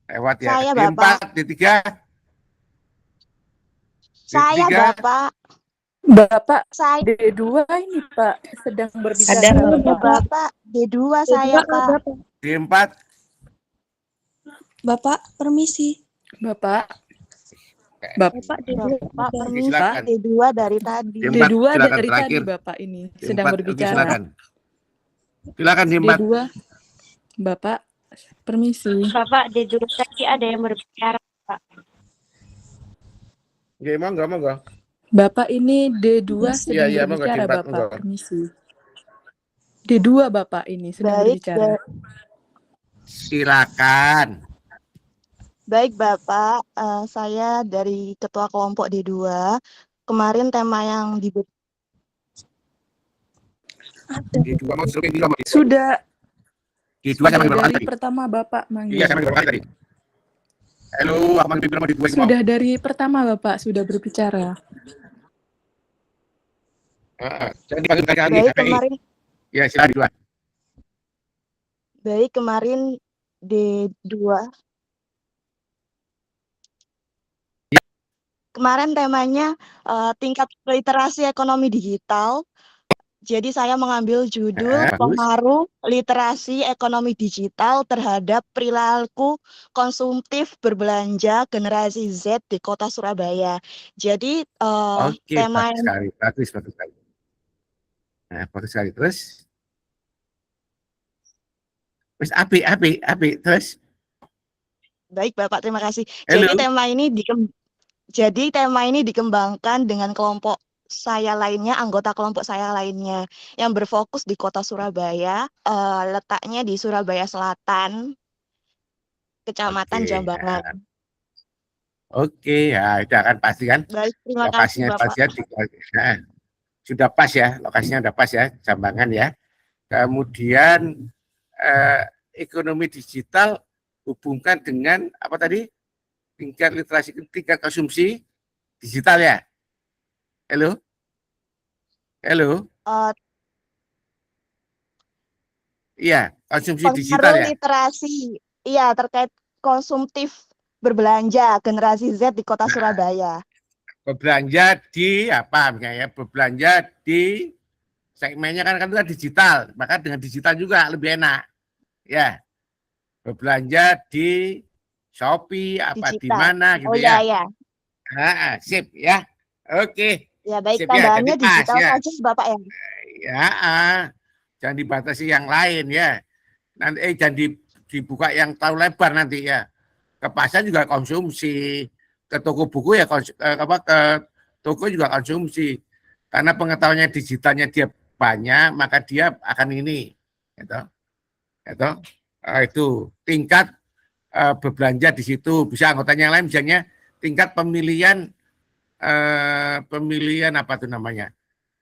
lewat ya. Saya, D4, Bapak. D3. Saya, D3. Bapak. Bapak, Saya. D2 ini Pak sedang berbicara. Ada, Bapak. D2 saya, Pak. D4. Bapak, permisi. Bapak, Bapak permisi. Silakan. D2 dari tadi. D4, D2 silakan dari terakhir. tadi Bapak ini sedang D4, berbicara. Silakan. Silakan D4. D2, Bapak, permisi. Bapak, D2 tadi ada yang berbicara, Pak. Ya, monggo. Bapak ini D2 sedang Iya, berbicara, D4, Bapak, monggo. permisi. D2 Bapak ini sedang berbicara. Silakan. Baik, Bapak. Saya dari Ketua Kelompok D2. Kemarin tema yang diberikan. D2 mau Sudah. D2 saya manggil berapa Dari tadi? pertama Bapak manggil. Iya, saya manggil berapa tadi? Halo, aku manggil berapa D2 semua? Sudah dari pertama Bapak sudah berbicara. Saya dipanggil kali Baik, KPI. kemarin. Ya, silakan D2. Baik, kemarin D2. Kemarin temanya tingkat literasi ekonomi digital. Jadi saya mengambil judul pengaruh literasi ekonomi digital terhadap perilaku konsumtif berbelanja generasi Z di Kota Surabaya. Jadi Oke, tema bagus sekali. Bagus sekali. Nah, bagus sekali. Terus? Terus api, terus? Baik, Bapak, terima kasih. Halo. Jadi tema ini dikembangkan dengan kelompok saya lainnya, anggota kelompok saya lainnya yang berfokus di Kota Surabaya, letaknya di Surabaya Selatan, Kecamatan Jambangan. Ya. Oke, ya itu akan pasti kan. Baik, terima lokasinya kasih, Bapak. pas ya. Sudah pas ya, lokasinya sudah pas ya, Jambangan ya. Kemudian ekonomi digital hubungkan dengan apa tadi? Tingkat literasi, tingkat konsumsi digital ya. Halo? Iya, konsumsi digital ya. Literasi, iya terkait konsumtif berbelanja generasi Z di Kota Surabaya. Berbelanja di apa misalnya ya? Berbelanja di segmennya kan itu digital, maka dengan digital juga lebih enak. Ya. Berbelanja di Shopee apa Digital. di mana gitu ya. ya. Sip ya. Oke. Ya baik, sip, tambahannya ya. Pas, digital ya. saja Bapak ya. Ya, jangan dibatasi yang lain ya. Nanti jangan dibuka yang terlalu lebar nanti ya. Ke pasar juga konsumsi, ke toko buku ya ke toko juga konsumsi. Karena pengetahuannya digitalnya dia banyak, maka dia akan ini. Gitu. Itu tingkat berbelanja di situ. Bisa anggotanya yang lain misalnya tingkat pemilihan apa itu namanya?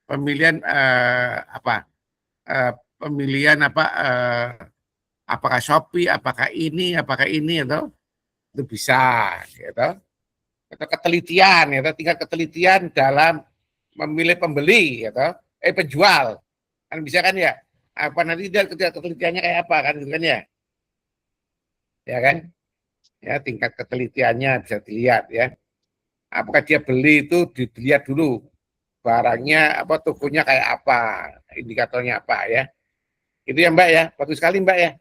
Pemilihan apakah Shopee, apakah ini atau itu bisa gitu. Atau ketelitian gitu, tingkat ketelitian dalam memilih pembeli gitu. Penjual. Kan bisa kan ya? Apa nanti dia ketelitiannya kayak apa kan gitu kan ya? ya kan? Ya, tingkat ketelitiannya bisa dilihat ya. Apakah dia beli itu dilihat dulu barangnya apa, tokonya kayak apa, indikatornya apa ya. Itu ya Mbak ya, bagus sekali Mbak ya.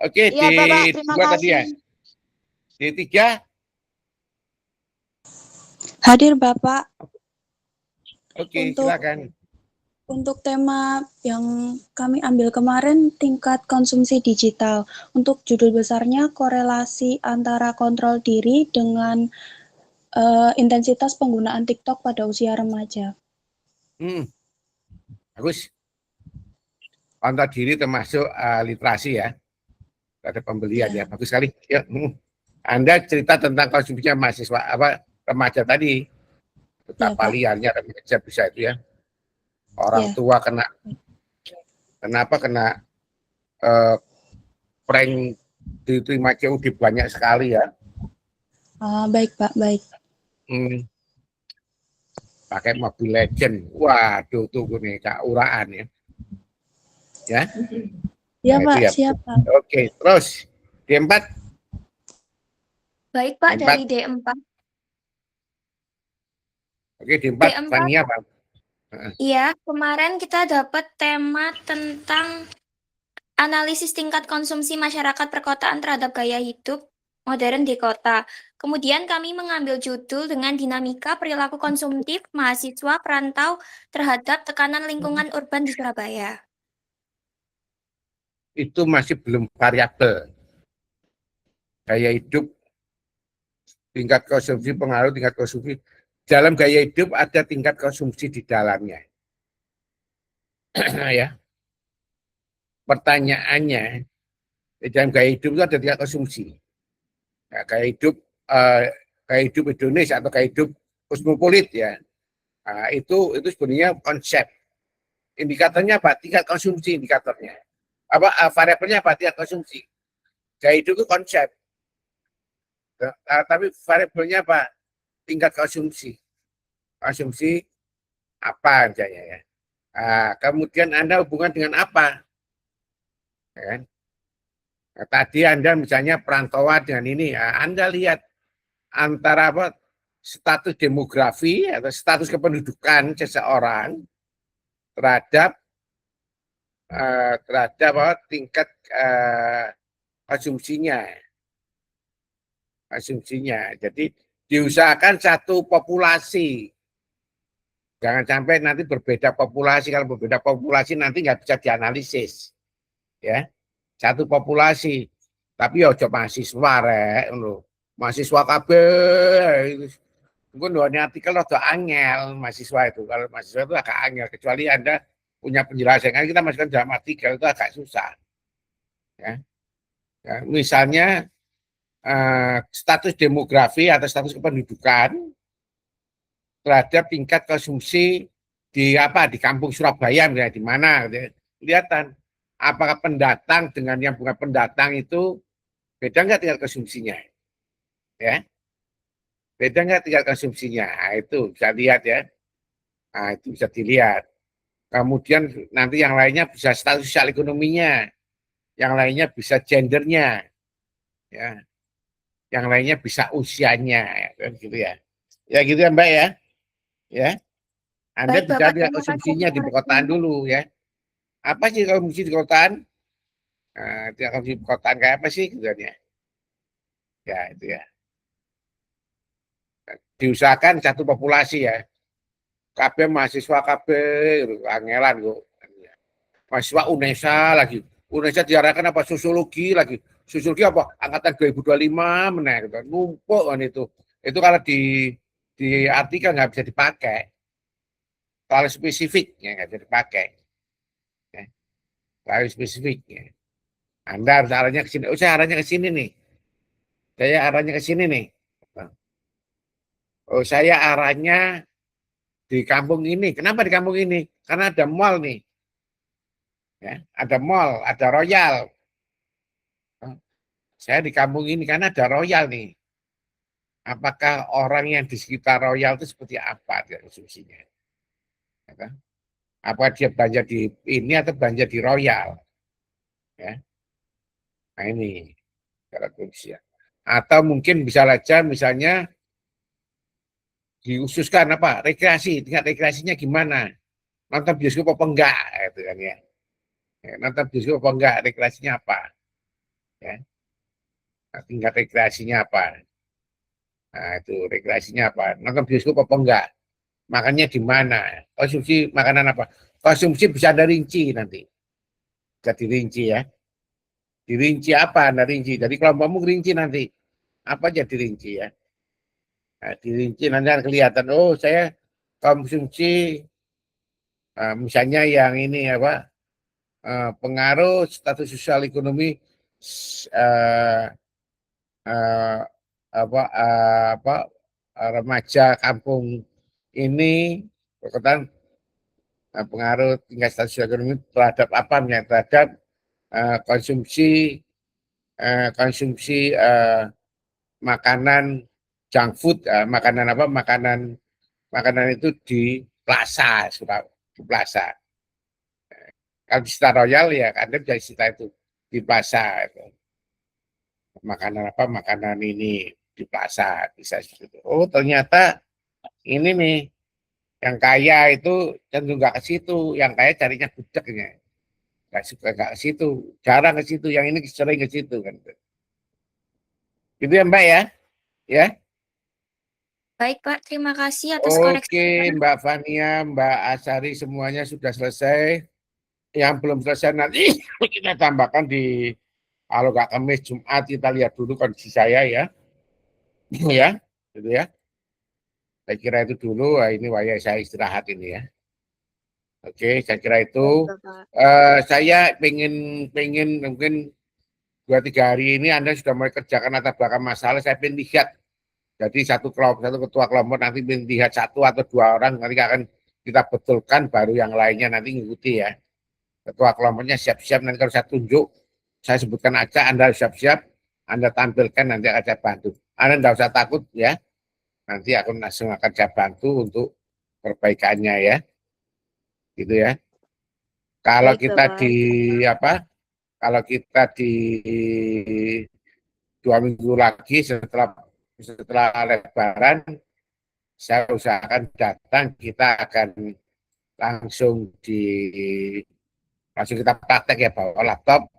Oke, Iya di Bapak, terima 2 tadi ya. kasih. Di 3, Hadir Bapak, oke untuk silakan. tema yang kami ambil kemarin tingkat konsumsi digital. Untuk judul besarnya korelasi antara kontrol diri dengan intensitas penggunaan TikTok pada usia remaja. Bagus. Kontrol diri termasuk literasi ya. Ada pembelian ya, bagus sekali. Ya. Anda cerita tentang konsumsinya mahasiswa apa remaja tadi. Betapa liarnya remaja bisa itu ya. Orang tua kena prank diterima COD banyak sekali ya. Baik Pak, baik. Pakai Mobile Legend, waduh tuh nih keuraan ya. Ya. Ya Nah, Pak, ya. siap Pak. Oke, terus D4. Baik Pak, D4. dari D4. Oke, D4, Fania Pak. Iya, kemarin kita dapat tema tentang analisis tingkat konsumsi masyarakat perkotaan terhadap gaya hidup modern di kota. Kemudian kami mengambil judul dengan dinamika perilaku konsumtif mahasiswa perantau terhadap tekanan lingkungan urban di Surabaya. Itu masih belum variabel. Gaya hidup, tingkat konsumsi, pengaruh tingkat konsumsi. Dalam gaya hidup ada tingkat konsumsi di dalamnya. Ya. Pertanyaannya, di dalam gaya hidup itu ada tingkat konsumsi. Ya, gaya hidup Indonesia atau gaya hidup kosmopolit ya. Nah, itu sebenarnya konsep. Indikatornya apa? Tingkat konsumsi indikatornya. Variabelnya apa? Tingkat konsumsi. Gaya hidup itu konsep. Tapi variabelnya apa? Tingkat konsumsi. Konsumsi apa misalnya ya. Kemudian Anda hubungan dengan apa? Ya kan? Nah, tadi Anda misalnya perantauan dengan ini, Anda lihat antara apa status demografi atau status kependudukan seseorang terhadap apa, tingkat konsumsinya. Jadi diusahakan satu populasi. Jangan sampai nanti berbeda populasi. Kalau berbeda populasi nanti nggak bisa dianalisis. Ya, satu populasi. Tapi ya ojo mahasiswa rek, mahasiswa kabeh. Mungkin dua artikel rada angel mahasiswa itu. Kalau mahasiswa itu agak angel, kecuali Anda punya penjelasan. Kan kita masukkan dalam artikel itu agak susah. Ya, misalnya status demografi atau status kependudukan terhadap tingkat konsumsi di kampung Surabaya misalnya di mana gitu. Kelihatan apakah pendatang dengan yang bukan pendatang itu beda nggak tingkat konsumsinya ya, beda nggak tingkat konsumsinya. Itu bisa lihat ya, itu bisa dilihat. Kemudian nanti yang lainnya bisa status sosial ekonominya, yang lainnya bisa gendernya ya, yang lainnya bisa usianya ya, gitu ya. Ya gitu ya Mbak ya. Ya. Anda Baik, bisa Bapak, lihat terima konsumsinya kasih di perkotaan dulu ya. Apa sih konsumsi di perkotaan? Konsumsi di perkotaan kayak apa sih gitu ya. Ya itu ya. Diusahakan satu populasi ya. KB mahasiswa KB angelan kok. Mahasiswa UNESA lagi. UNESA diarahkan apa sosiologi lagi. Sosiologi apa? Angkatan 2025 meneh gitu. Numpuk kan itu. Itu kalau di artikel nggak bisa dipakai. Kalau spesifik ya nggak bisa dipakai. Ya. Kalau spesifiknya. Anda harus arahnya ke sini. Oh, saya arahnya ke sini nih. Saya arahnya ke sini nih. Oh, saya arahnya di kampung ini. Kenapa di kampung ini? Karena ada mall nih. Ya, ada mall, ada Royal. Saya di kampung ini karena ada Royal nih. Apakah orang yang di sekitar Royal itu seperti apa dia konsumsinya? Apa dia belanja di ini atau belanja di Royal? Ya. Nah ini. konsumsi ya. Atau mungkin bisa saja misalnya diususkan apa rekreasi, tingkat rekreasinya gimana, nonton bioskop apa enggak gitu kan ya. Nonton bioskop apa enggak, rekreasinya apa ya, tingkat rekreasinya apa, nah itu rekreasinya apa, nonton bioskop apa enggak, makannya di mana, konsumsi makanan apa, konsumsi bisa ada rinci nanti, bisa dirinci ya, dirinci apa, ada rinci, jadi kelompokmu rinci nanti apa aja dirinci ya. Nah, dirinci nanti akan kelihatan, oh saya konsumsi misalnya yang ini apa, pengaruh status sosial ekonomi remaja kampung ini berkaitan pengaruh tingkat status sosial ekonomi terhadap apa, terhadap konsumsi makanan junk food, makanan apa, makanan itu di plaza, di plaza. Kalau di Star Royal ya Anda bisa cerita itu di plaza itu. Makanan apa, makanan ini di plaza bisa seperti itu. Oh ternyata ini nih yang kaya itu cenderung nggak ke situ, yang kaya carinya gudegnya, nggak suka, nggak ke situ, jarang ke situ, yang ini sering ke situ kan. Gitu ya Mbak ya, ya. Baik, Pak. Terima kasih atas Oke, koreksinya. Mbak Fania, Mbak Asari semuanya sudah selesai. Yang belum selesai nanti kita tambahkan di, kalau nggak Kamis Jumat kita lihat dulu kondisi saya ya. Ya, gitu ya. Saya kira itu dulu, ini saya istirahat ini ya. Oke, saya kira itu. Saya pengen mungkin 2-3 hari ini Anda sudah mulai kerjakan latar belakang masalah. Saya pengen lihat. Jadi satu ketua kelompok nanti pengen lihat 1 atau 2 orang, nanti akan kita betulkan, baru yang lainnya nanti ngikuti ya. Ketua kelompoknya siap-siap, nanti kalau saya tunjuk, saya sebutkan aja, Anda siap-siap, Anda tampilkan, nanti akan saya bantu. Anda tidak usah takut ya, nanti aku langsung akan saya bantu untuk perbaikannya ya, gitu ya. Kalau Baik, kita Bapak. di apa? Kalau kita di 2 minggu lagi setelah Lebaran, saya usahakan datang, kita akan langsung kita praktek ya, bawa laptop,